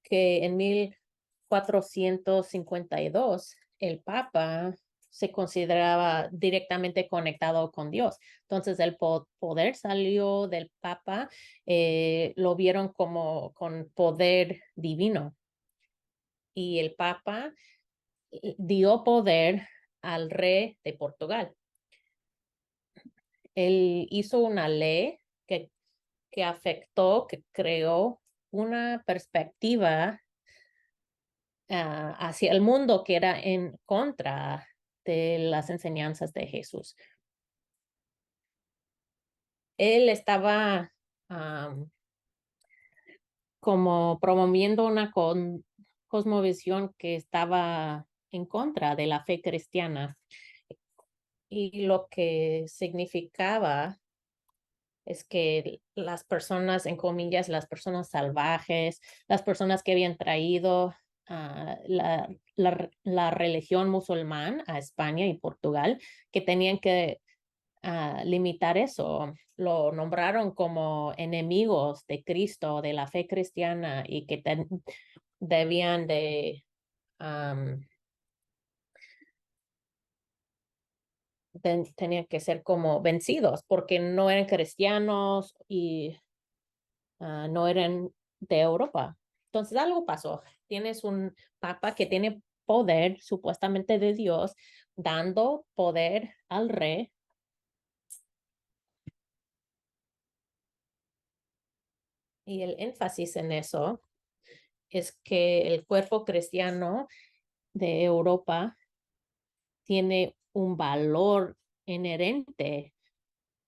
que en 1452 el Papa se consideraba directamente conectado con Dios. Entonces el poder salió del Papa, lo vieron como con poder divino. Y el Papa dio poder al rey de Portugal. Él hizo una ley que afectó, que creó una perspectiva hacia el mundo que era en contra de las enseñanzas de Jesús. Él estaba como promoviendo una cosmovisión que estaba en contra de la fe cristiana y lo que significaba es que las personas, en comillas, las personas salvajes, las personas que habían traído la religión musulmán a España y Portugal, que tenían que limitar eso. Lo nombraron como enemigos de Cristo, de la fe cristiana, y que debían de tenían que ser como vencidos porque no eran cristianos y no eran de Europa. Entonces algo pasó. Tienes un papa que tiene poder supuestamente de Dios, dando poder al rey. Y el énfasis en eso es que el cuerpo cristiano de Europa tiene un valor inherente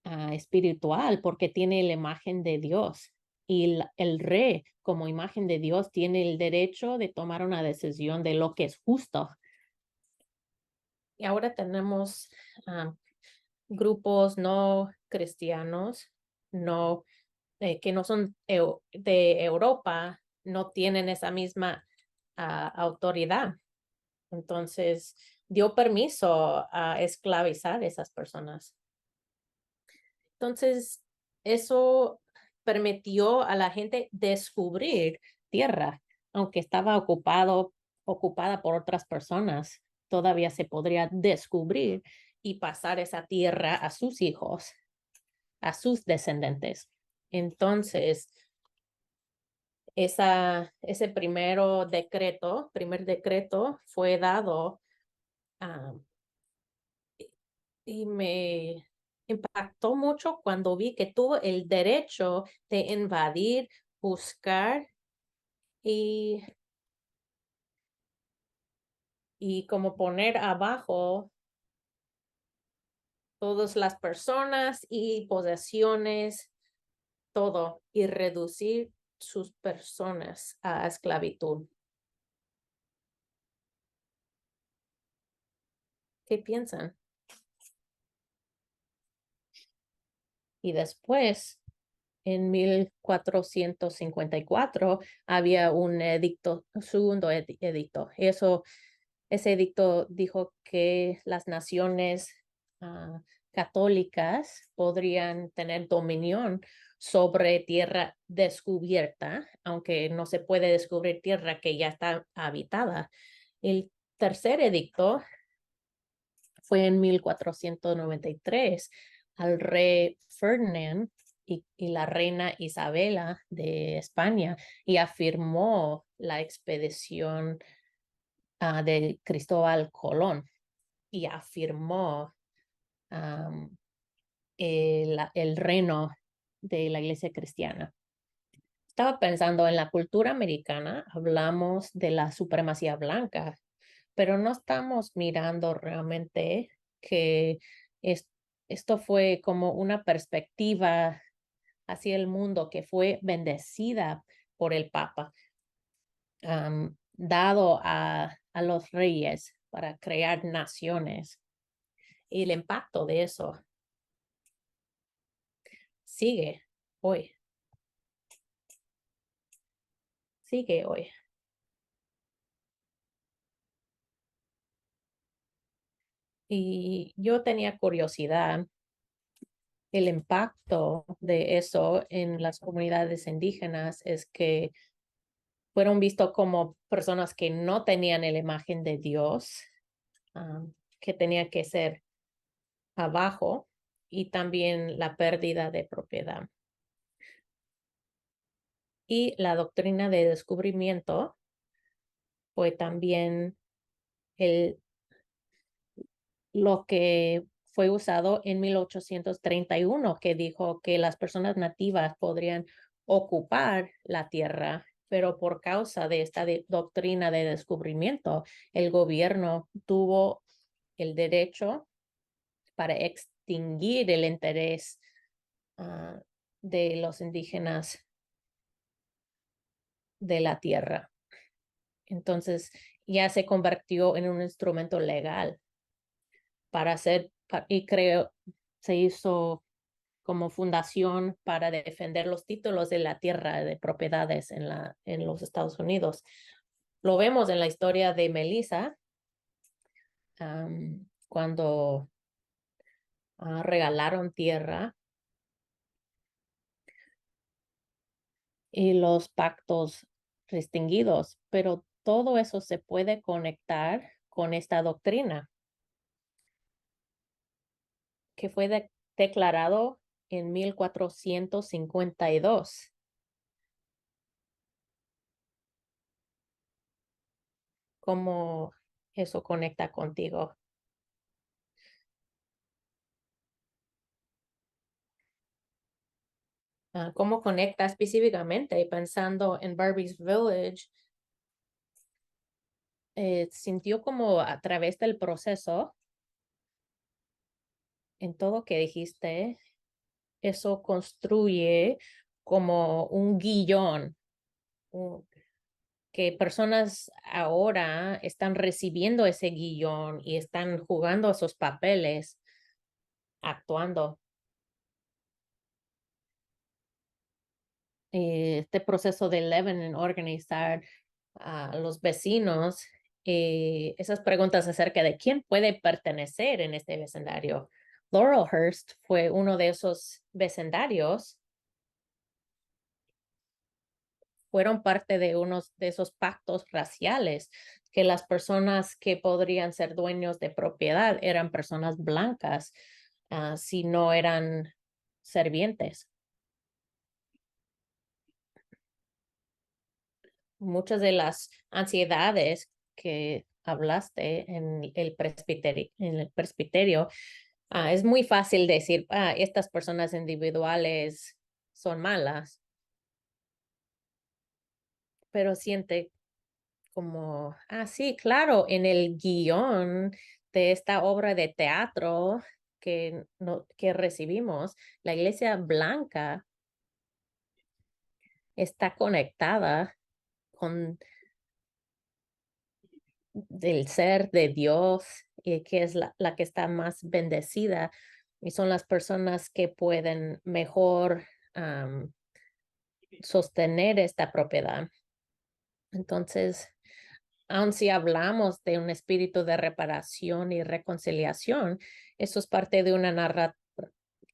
espiritual porque tiene la imagen de Dios y el rey como imagen de Dios tiene el derecho de tomar una decisión de lo que es justo. Y ahora tenemos grupos no cristianos, no, que no son de Europa, no tienen esa misma autoridad. Entonces, dio permiso a esclavizar a esas personas. Entonces, eso permitió a la gente descubrir tierra, aunque estaba ocupada por otras personas, todavía se podría descubrir y pasar esa tierra a sus hijos, a sus descendientes. Entonces, ese primer decreto fue dado y me impactó mucho cuando vi que tuvo el derecho de invadir, buscar y, y como poner abajo todas las personas y posesiones, todo, y reducir sus personas a esclavitud. ¿Qué piensan? Y después, en 1454, había un edicto, segundo edicto. Ese edicto dijo que las naciones católicas podrían tener dominio sobre tierra descubierta, aunque no se puede descubrir tierra que ya está habitada. El tercer edicto fue en 1493 al rey Ferdinand y la reina Isabela de España y afirmó la expedición de Cristóbal Colón y afirmó el reino de la iglesia cristiana. Estaba pensando en la cultura americana, hablamos de la supremacía blanca, pero no estamos mirando realmente que esto fue como una perspectiva hacia el mundo que fue bendecida por el Papa, dado a los reyes para crear naciones. Y el impacto de eso sigue hoy, sigue hoy. Y yo tenía curiosidad el impacto de eso en las comunidades indígenas es que fueron vistos como personas que no tenían la imagen de Dios, que tenía que ser abajo, y también la pérdida de propiedad. Y la doctrina de descubrimiento fue también lo que fue usado en 1831, que dijo que las personas nativas podrían ocupar la tierra, pero por causa de esta doctrina de descubrimiento, el gobierno tuvo el derecho para extinguir el interés de los indígenas de la tierra. Entonces ya se convirtió en un instrumento legal para hacer, y creo, se hizo como fundación para defender los títulos de la tierra de propiedades en los Estados Unidos. Lo vemos en la historia de Melissa, cuando regalaron tierra y los pactos restringidos, pero todo eso se puede conectar con esta doctrina que fue declarado en 1452. ¿Cómo eso conecta contigo? ¿Cómo conecta específicamente pensando en Barbie's Village? Sintió como a través del proceso, en todo que dijiste, eso construye como un guión, que personas ahora están recibiendo ese guión y están jugando esos papeles, actuando. Este proceso de Levin en organizar a los vecinos, esas preguntas acerca de quién puede pertenecer en este vecindario. Laurelhurst fue uno de esos vecindarios, fueron parte de unos de esos pactos raciales, que las personas que podrían ser dueños de propiedad eran personas blancas, si no eran servientes. Muchas de las ansiedades que hablaste en el presbiterio, es muy fácil decir, estas personas individuales son malas, pero siente como, sí, claro, en el guión de esta obra de teatro que recibimos, la Iglesia Blanca está conectada con del ser de Dios, que es la que está más bendecida, y son las personas que pueden mejor sostener esta propiedad. Entonces, aun si hablamos de un espíritu de reparación y reconciliación, eso es parte de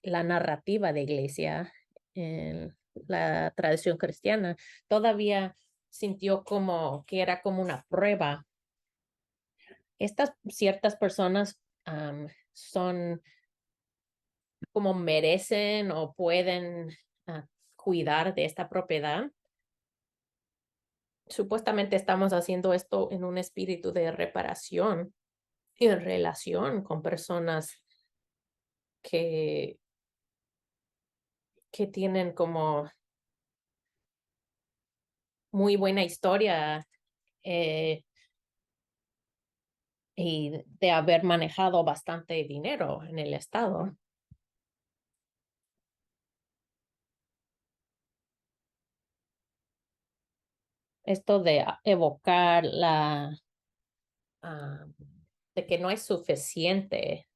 la narrativa de iglesia en la tradición cristiana. Todavía sintió como que era como una prueba. Estas ciertas personas son como merecen o pueden cuidar de esta propiedad. Supuestamente estamos haciendo esto en un espíritu de reparación y en relación con personas que, que tienen como muy buena historia, y de haber manejado bastante dinero en el estado. esto de evocar de que no hay suficiente,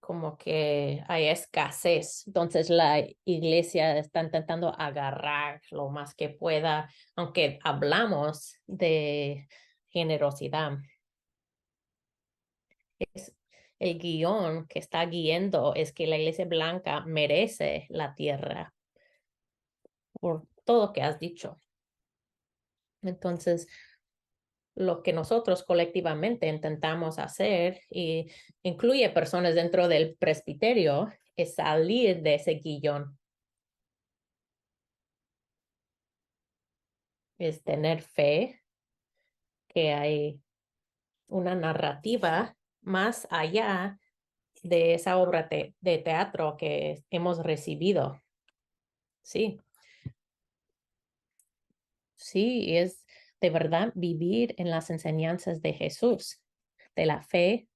como que hay escasez. Entonces la iglesia está intentando agarrar lo más que pueda, aunque hablamos de generosidad. Es el guión que está guiando es que la iglesia blanca merece la tierra por todo lo que has dicho. Entonces, lo que nosotros colectivamente intentamos hacer, y incluye personas dentro del presbiterio, es salir de ese guión, es tener fe que hay una narrativa más allá de esa obra de teatro que hemos recibido. Sí, sí, es de verdad vivir en las enseñanzas de Jesús, de la fe,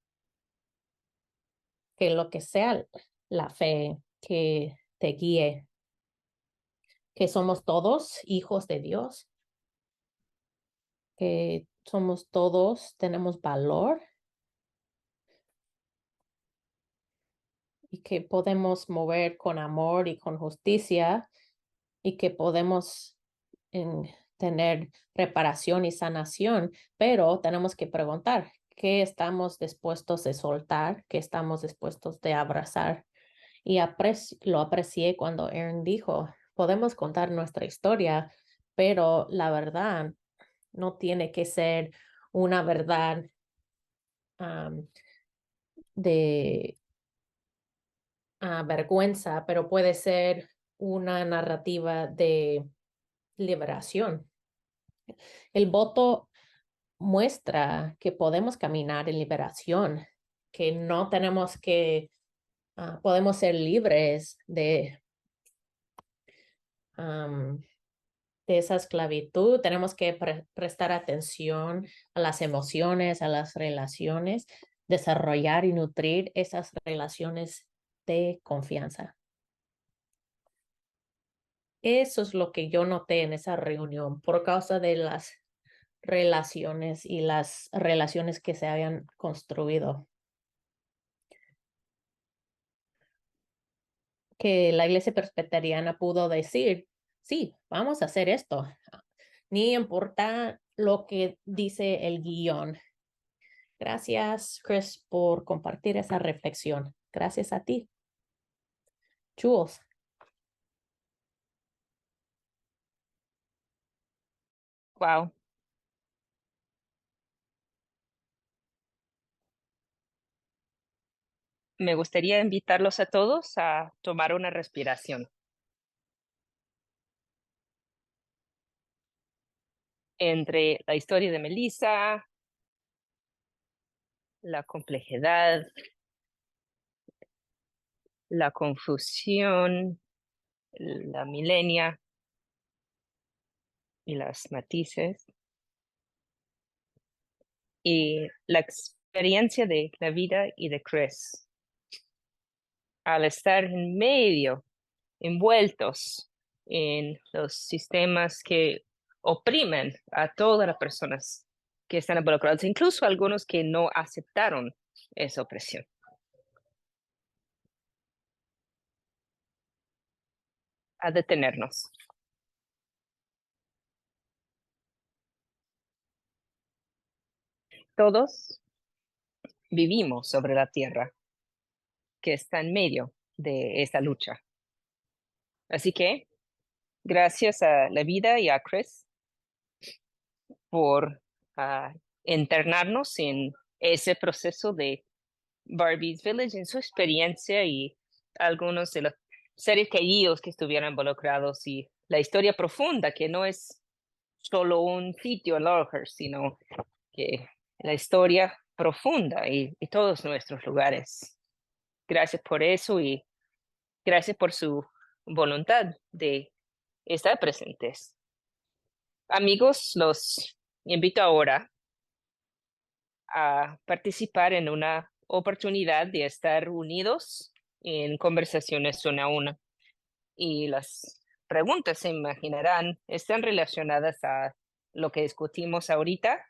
que lo que sea la fe que te guíe, que somos todos hijos de Dios, que somos todos, tenemos valor y que podemos mover con amor y con justicia y que podemos tener reparación y sanación, pero tenemos que preguntar qué estamos dispuestos de soltar, qué estamos dispuestos de abrazar. Y lo aprecié cuando Aaron dijo, podemos contar nuestra historia, pero la verdad no tiene que ser una verdad de vergüenza, pero puede ser una narrativa de liberación. El voto muestra que podemos caminar en liberación, que no tenemos que, podemos ser libres de esa esclavitud. Tenemos que prestar atención a las emociones, a las relaciones, desarrollar y nutrir esas relaciones de confianza. Eso es lo que yo noté en esa reunión por causa de las relaciones y las relaciones que se habían construido. Que la iglesia presbiteriana pudo decir, sí, vamos a hacer esto. Ni importa lo que dice el guión. Gracias, Chris, por compartir esa reflexión. Gracias a ti. Jules. Wow. Me gustaría invitarlos a todos a tomar una respiración. Entre la historia de Melissa, la complejidad, la confusión, la milenia y las matices, y la experiencia de la vida y de Chris, al estar en medio, envueltos en los sistemas que oprimen a todas las personas que están involucradas, incluso algunos que no aceptaron esa opresión. A detenernos. Todos vivimos sobre la tierra que está en medio de esta lucha. Así que, gracias a la vida y a Chris por internarnos en ese proceso de Barbie's Village, en su experiencia y algunos de los seres queridos que estuvieron involucrados y la historia profunda, que no es solo un sitio en Lawhurst, sino que la historia profunda y todos nuestros lugares. Gracias por eso y gracias por su voluntad de estar presentes. Amigos, los invito ahora a participar en una oportunidad de estar unidos en conversaciones una a una. Y las preguntas, se imaginarán, están relacionadas a lo que discutimos ahorita.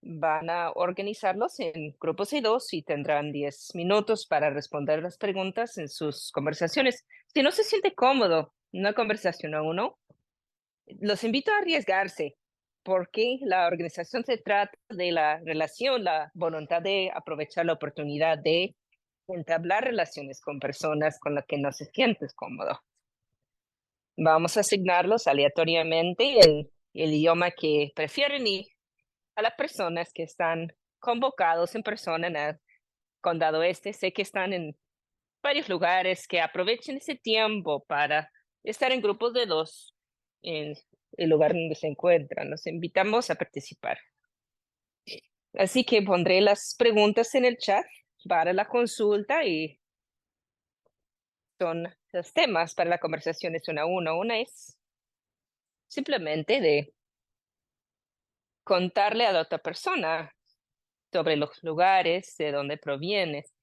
Van a organizarlos en grupos de dos y tendrán 10 minutos para responder las preguntas en sus conversaciones. Si no se siente cómodo en una conversación a uno, los invito a arriesgarse, porque la organización se trata de la relación, la voluntad de aprovechar la oportunidad de entablar relaciones con personas con las que no se sientes cómodo. Vamos a asignarlos aleatoriamente el idioma que prefieren y a las personas que están convocados en persona en el condado este. Sé que están en varios lugares, que aprovechen ese tiempo para estar en grupos de dos en el lugar donde se encuentran. Los invitamos a participar. Así que pondré las preguntas en el chat para la consulta y son los temas para la conversación es una a uno. Una es simplemente de contarle a la otra persona sobre los lugares, de dónde provienes,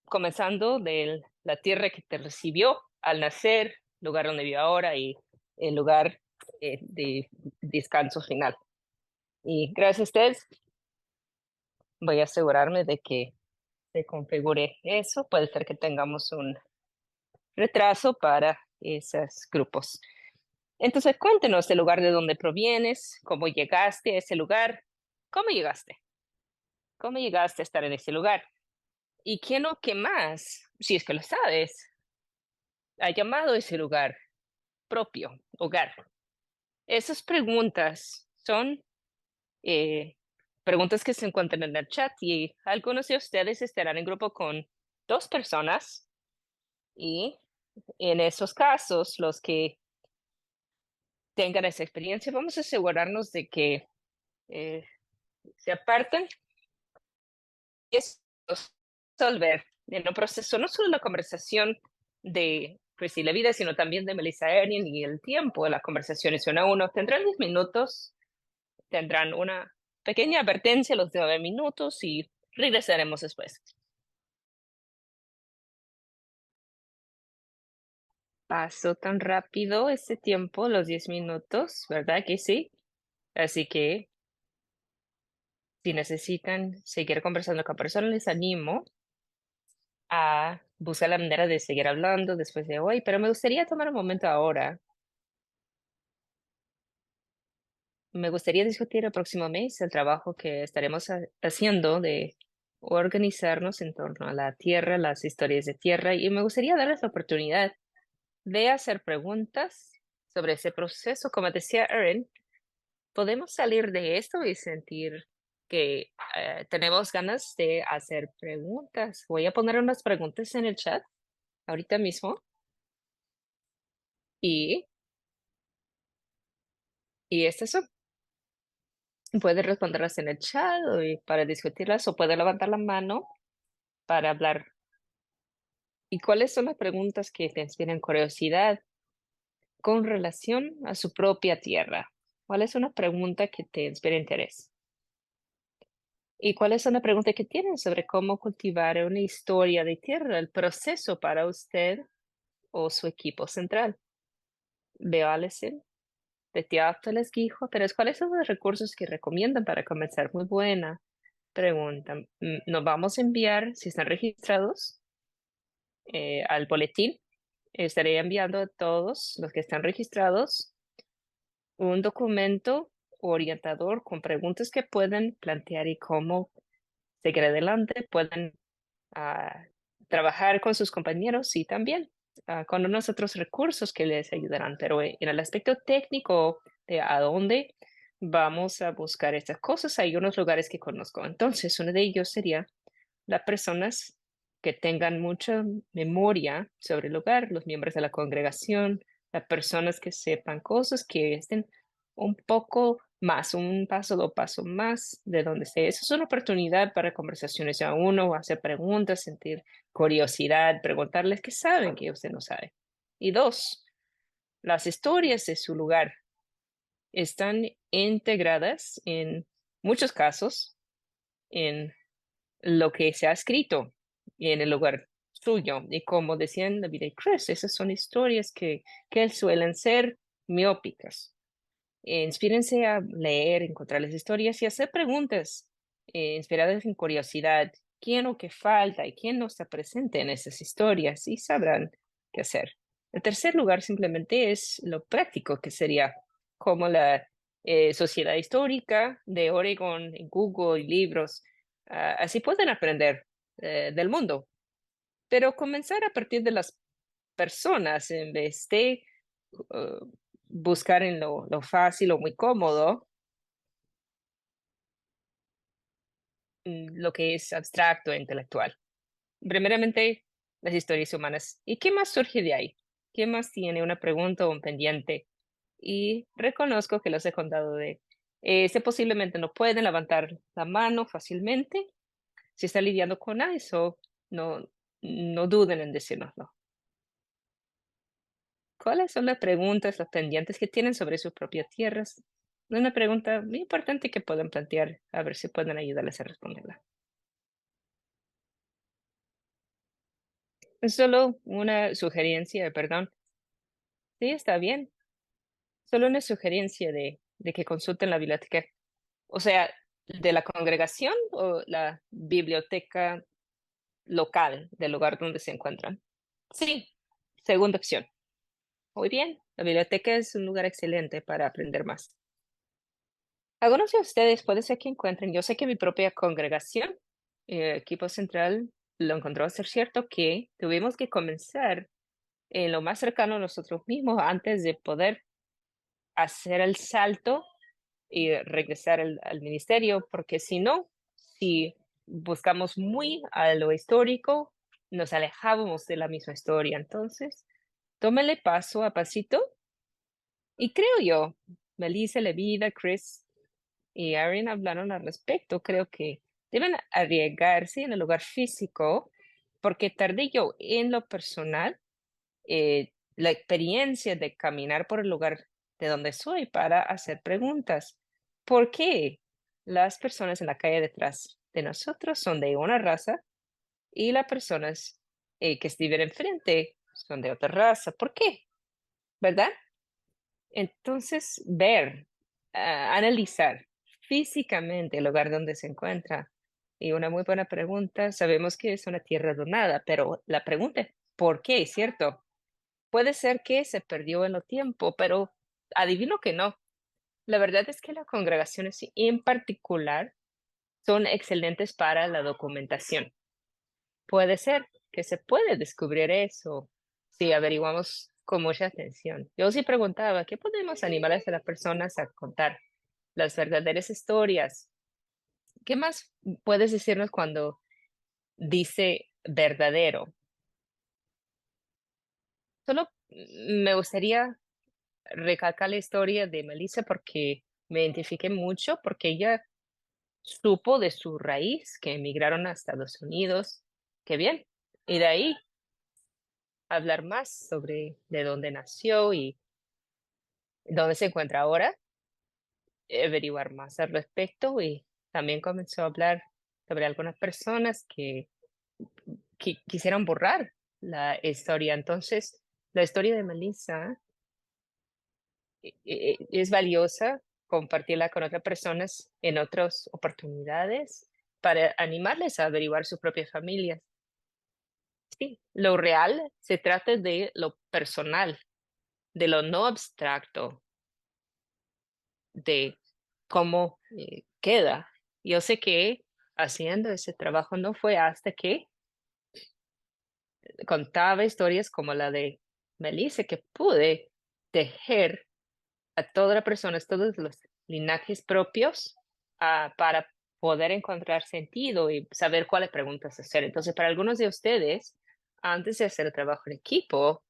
comenzando de la tierra que te recibió al nacer, lugar donde vive ahora y el lugar de descanso final. Y gracias a ustedes, voy a asegurarme de que se configure eso. Puede ser que tengamos un retraso para esos grupos. Entonces, cuéntenos el lugar de donde provienes, cómo llegaste a ese lugar, cómo llegaste a estar en ese lugar. ¿Y quién o qué más, si es que lo sabes, ha llamado ese lugar propio, hogar? Esas preguntas son preguntas que se encuentran en el chat y algunos de ustedes estarán en grupo con dos personas y en esos casos, los que tengan esa experiencia, vamos a asegurarnos de que se aparten y es resolver en un proceso, no solo la conversación de Chrissy la vida, sino también de Melissa Erin y el tiempo de las conversaciones uno a uno. Tendrán 10 minutos, tendrán una pequeña advertencia a los 9 minutos y regresaremos después. Pasó tan rápido este tiempo, los 10 minutos, ¿verdad que sí? Así que si necesitan seguir conversando con personas, les animo a buscar la manera de seguir hablando después de hoy, pero me gustaría tomar un momento ahora. Me gustaría discutir el próximo mes el trabajo que estaremos haciendo de organizarnos en torno a la tierra, las historias de tierra, y me gustaría darles la oportunidad de hacer preguntas sobre ese proceso. Como decía Erin, podemos salir de esto y sentir que tenemos ganas de hacer preguntas. Voy a poner unas preguntas en el chat ahorita mismo y, y estas son. Puede responderlas en el chat para discutirlas o puede levantar la mano para hablar. ¿Y cuáles son las preguntas que te inspiran curiosidad con relación a su propia tierra? ¿Cuál es una pregunta que te inspira interés? ¿Y cuál es una pregunta que tienen sobre cómo cultivar una historia de tierra, el proceso para usted o su equipo central? Veo a Alison, de Teatro Les Guijo, pero ¿cuáles son los recursos que recomiendan para comenzar? Muy buena pregunta. Nos vamos a enviar, si están registrados, al boletín. Estaré enviando a todos los que están registrados un documento orientador con preguntas que pueden plantear y cómo seguir adelante. Pueden trabajar con sus compañeros y también con unos otros recursos que les ayudarán. Pero en el aspecto técnico de a dónde vamos a buscar estas cosas, hay unos lugares que conozco. Entonces, uno de ellos sería las personas que tengan mucha memoria sobre el lugar, los miembros de la congregación, las personas que sepan cosas, que estén un poco más, un paso, dos pasos más de donde esté. Eso es una oportunidad para conversaciones a uno, hacer preguntas, sentir curiosidad, preguntarles qué saben que usted no sabe. Y dos, las historias de su lugar están integradas en muchos casos en lo que se ha escrito en el lugar. suyo. Y como decían David y Chris, esas son historias que suelen ser miópicas. Inspírense a leer, encontrar las historias y hacer preguntas inspiradas en curiosidad. ¿Quién o qué falta y quién no está presente en esas historias? Y sabrán qué hacer. El tercer lugar simplemente es lo práctico, que sería como la Sociedad Histórica de Oregon, en Google y libros. Así pueden aprender del mundo, pero comenzar a partir de las personas en vez de buscar en lo fácil o muy cómodo lo que es abstracto e intelectual. Primeramente, las historias humanas. ¿Y qué más surge de ahí? ¿Qué más tiene una pregunta o un pendiente? Y reconozco que los he contado de este posiblemente no pueden levantar la mano fácilmente. Si está lidiando con eso, no, no duden en decírnoslo. ¿Cuáles son las preguntas, los pendientes que tienen sobre sus propias tierras? Una pregunta muy importante que pueden plantear, a ver si pueden ayudarles a responderla. Es solo una sugerencia, perdón. Sí, está bien. Solo una sugerencia de que consulten la biblioteca. O sea, de la congregación o la biblioteca local del lugar donde se encuentran. Sí, segunda opción. Muy bien, la biblioteca es un lugar excelente para aprender más. Algunos de ustedes puede ser que encuentren, yo sé que mi propia congregación, equipo central, lo encontró a ser cierto que tuvimos que comenzar en lo más cercano a nosotros mismos antes de poder hacer el salto y regresar al ministerio, porque si no, si buscamos muy a lo histórico, nos alejábamos de la misma historia. Entonces, tómele paso a pasito y creo yo, Melissa, Levida, Chris y Aaron hablaron al respecto. Creo que deben arriesgarse en el lugar físico, porque tardé yo en lo personal la experiencia de caminar por el lugar de donde soy para hacer preguntas. ¿Por qué las personas en la calle detrás de nosotros son de una raza y las personas que viven enfrente son de otra raza? ¿Por qué? ¿Verdad? Entonces, ver, analizar físicamente el lugar donde se encuentra. Y una muy buena pregunta, sabemos que es una tierra donada, pero la pregunta es, ¿por qué? ¿Cierto? Puede ser que se perdió en el tiempo, pero adivino que no. La verdad es que las congregaciones en particular son excelentes para la documentación. Puede ser que se puede descubrir eso si averiguamos con mucha atención. Yo sí preguntaba, ¿qué podemos animar a las personas a contar las verdaderas historias? ¿Qué más puedes decirnos cuando dice verdadero? Solo me gustaría recalcar la historia de Melissa porque me identifiqué mucho, porque ella supo de su raíz, que emigraron a Estados Unidos. Qué bien. Y de ahí hablar más sobre de dónde nació y dónde se encuentra ahora, averiguar más al respecto y también comenzó a hablar sobre algunas personas que quisieron borrar la historia. Entonces, la historia de Melissa es valiosa compartirla con otras personas en otras oportunidades para animarles a averiguar sus propias familias. Sí, lo real se trata de lo personal, de lo no abstracto, de cómo queda. Yo sé que haciendo ese trabajo no fue hasta que contaba historias como la de Melissa que pude tejer a todas las personas, todos los linajes propios para poder encontrar sentido y saber cuáles preguntas hacer. Entonces, para algunos de ustedes, antes de hacer el trabajo en equipo,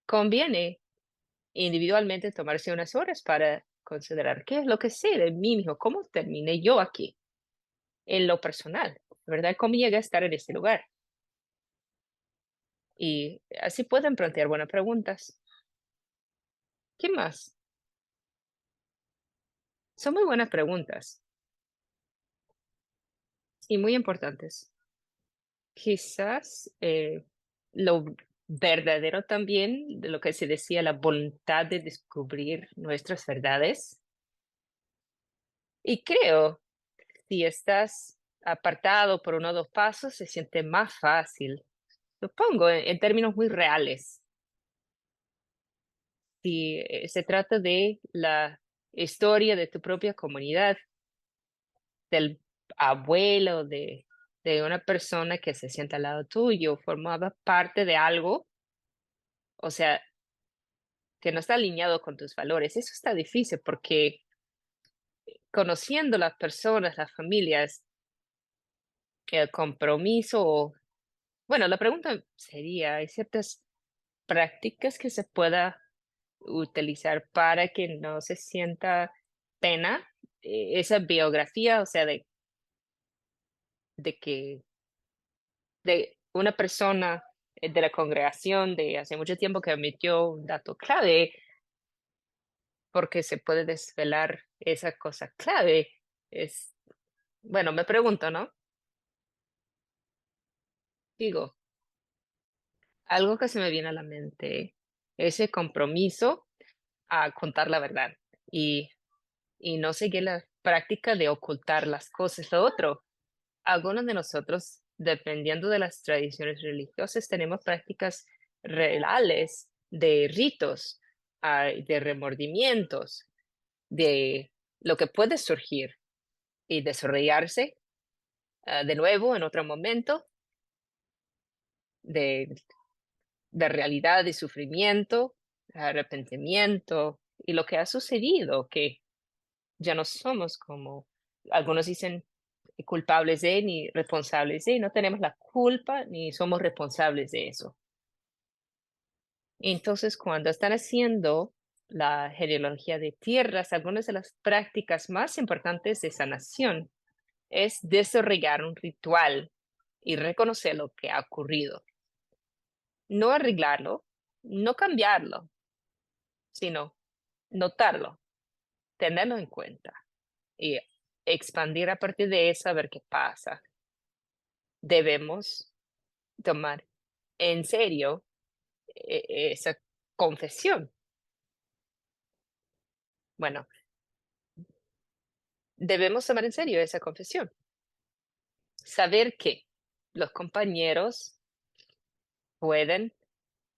conviene individualmente tomarse unas horas para considerar qué es lo que sé de mí mismo, cómo terminé yo aquí, en lo personal, ¿verdad? ¿Cómo llegué a estar en este lugar? Y así pueden plantear buenas preguntas. ¿Qué más? Son muy buenas preguntas y muy importantes. Quizás lo verdadero también, de lo que se decía, la voluntad de descubrir nuestras verdades. Y creo, si estás apartado por uno o dos pasos, se siente más fácil. Supongo, en términos muy reales. Si se trata de la historia de tu propia comunidad, del abuelo, de una persona que se sienta al lado tuyo, formaba parte de algo, o sea, que no está alineado con tus valores. Eso está difícil porque conociendo las personas, las familias, el compromiso, bueno, la pregunta sería, ¿hay ciertas prácticas que se pueda utilizar para que no se sienta pena esa biografía, o sea, de que de una persona de la congregación de hace mucho tiempo que omitió un dato clave, porque se puede desvelar esa cosa clave? Es, bueno, me pregunto, ¿no? Digo, algo que se me viene a la mente, ese compromiso a contar la verdad y, y no seguir la práctica de ocultar las cosas. Lo otro, algunos de nosotros, dependiendo de las tradiciones religiosas, tenemos prácticas reales de ritos, de remordimientos, de lo que puede surgir y desarrollarse de nuevo en otro momento, de, de realidad y sufrimiento, arrepentimiento y lo que ha sucedido, que ya no somos como algunos dicen culpables de ni responsables de, no tenemos la culpa ni somos responsables de eso. Entonces, cuando están haciendo la genealogía de tierras, algunas de las prácticas más importantes de sanación es desarrollar un ritual y reconocer lo que ha ocurrido. No arreglarlo, no cambiarlo, sino notarlo, tenerlo en cuenta y expandir a partir de eso a ver qué pasa. Debemos tomar en serio esa confesión. Bueno, debemos tomar en serio esa confesión. Saber que los compañeros pueden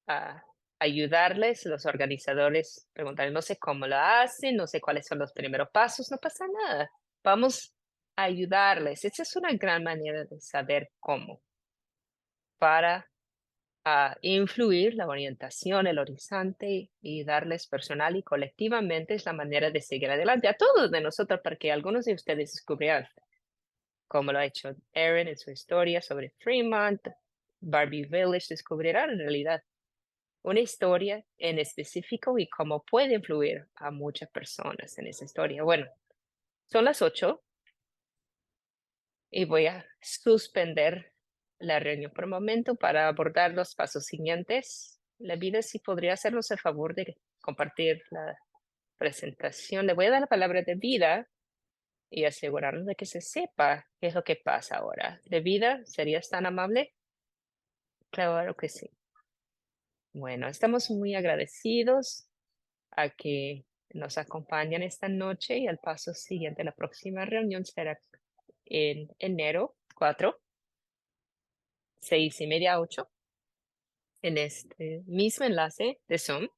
ah, ayudarles, los organizadores preguntar, no sé cómo lo hacen, no sé cuáles son los primeros pasos, no pasa nada. Vamos a ayudarles. Esa es una gran manera de saber cómo para influir la orientación, el horizonte y darles personal y colectivamente es la manera de seguir adelante a todos de nosotros para que algunos de ustedes descubrieran como lo ha hecho Erin en su historia sobre Fremont, Barbie Village, descubrirán en realidad una historia en específico y cómo puede influir a muchas personas en esa historia. Bueno, son las 8 y voy a suspender la reunión por un momento para abordar los pasos siguientes. La vida, si podría hacernos el favor de compartir la presentación. Le voy a dar la palabra de vida y asegurarnos de que se sepa qué es lo que pasa ahora. De vida, ¿serías tan amable? Claro que sí. Bueno, estamos muy agradecidos a que nos acompañan esta noche y el paso siguiente, la próxima reunión será en enero 4, 6:30 a 8, en este mismo enlace de Zoom.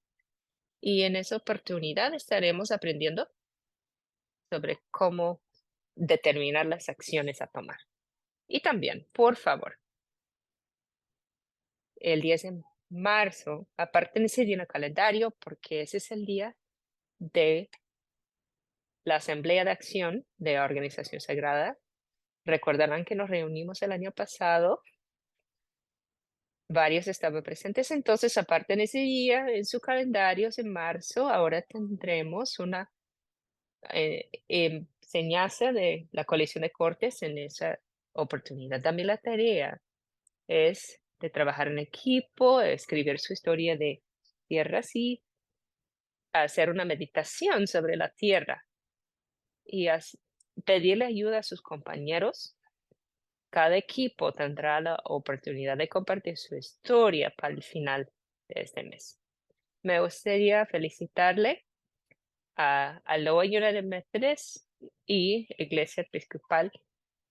Y en esa oportunidad estaremos aprendiendo sobre cómo determinar las acciones a tomar. Y también, por favor, el 10 de marzo, aparten ese día en el calendario porque ese es el día de la Asamblea de Acción de la Organización Sagrada. Recordarán que nos reunimos el año pasado, varios estaban presentes, entonces aparten ese día en sus calendarios en marzo. Ahora tendremos una enseñanza de la colección de cortes en esa oportunidad. También la tarea es de trabajar en equipo, escribir su historia de tierras y hacer una meditación sobre la tierra y pedirle ayuda a sus compañeros Cada equipo tendrá la oportunidad de compartir su historia para el final de este mes. Me gustaría felicitarle a Aloha United Methodist y Iglesia Episcopal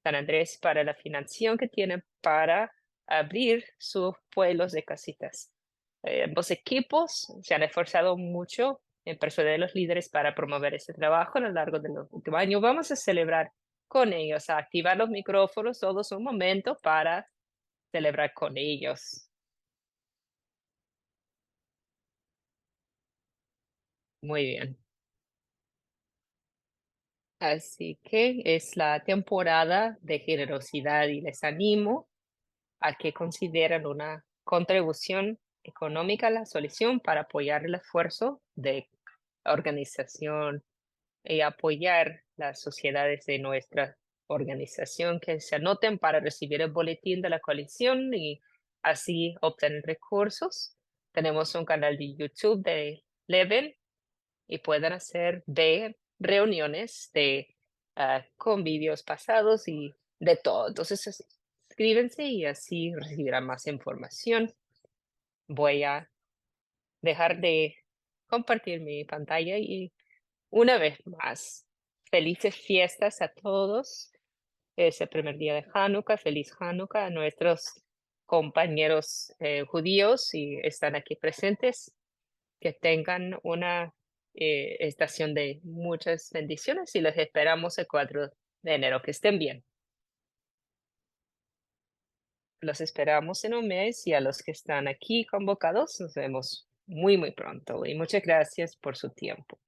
San Andrés para la financiación que tienen para abrir sus pueblos de casitas. Ambos equipos se han esforzado mucho en persuadir a los líderes para promover este trabajo a lo largo de los últimos años. Vamos a celebrar con ellos, a activar los micrófonos, todos un momento para celebrar con ellos. Muy bien. Así que es la temporada de generosidad y les animo a que consideren una contribución económica a la solución para apoyar el esfuerzo de organización y apoyar las sociedades de nuestra organización que se anoten para recibir el boletín de la coalición y así obtener recursos. Tenemos un canal de YouTube de Leven y pueden hacer de reuniones de con vídeos pasados y de todo. Entonces, suscríbanse y así recibirán más información. Voy a dejar de compartir mi pantalla y una vez más, felices fiestas a todos. Es el primer día de Hanukkah. Feliz Hanukkah a nuestros compañeros judíos y están aquí presentes. Que tengan una estación de muchas bendiciones y los esperamos el 4 de enero. Que estén bien. Los esperamos en un mes y a los que están aquí convocados nos vemos muy, muy pronto. Y muchas gracias por su tiempo.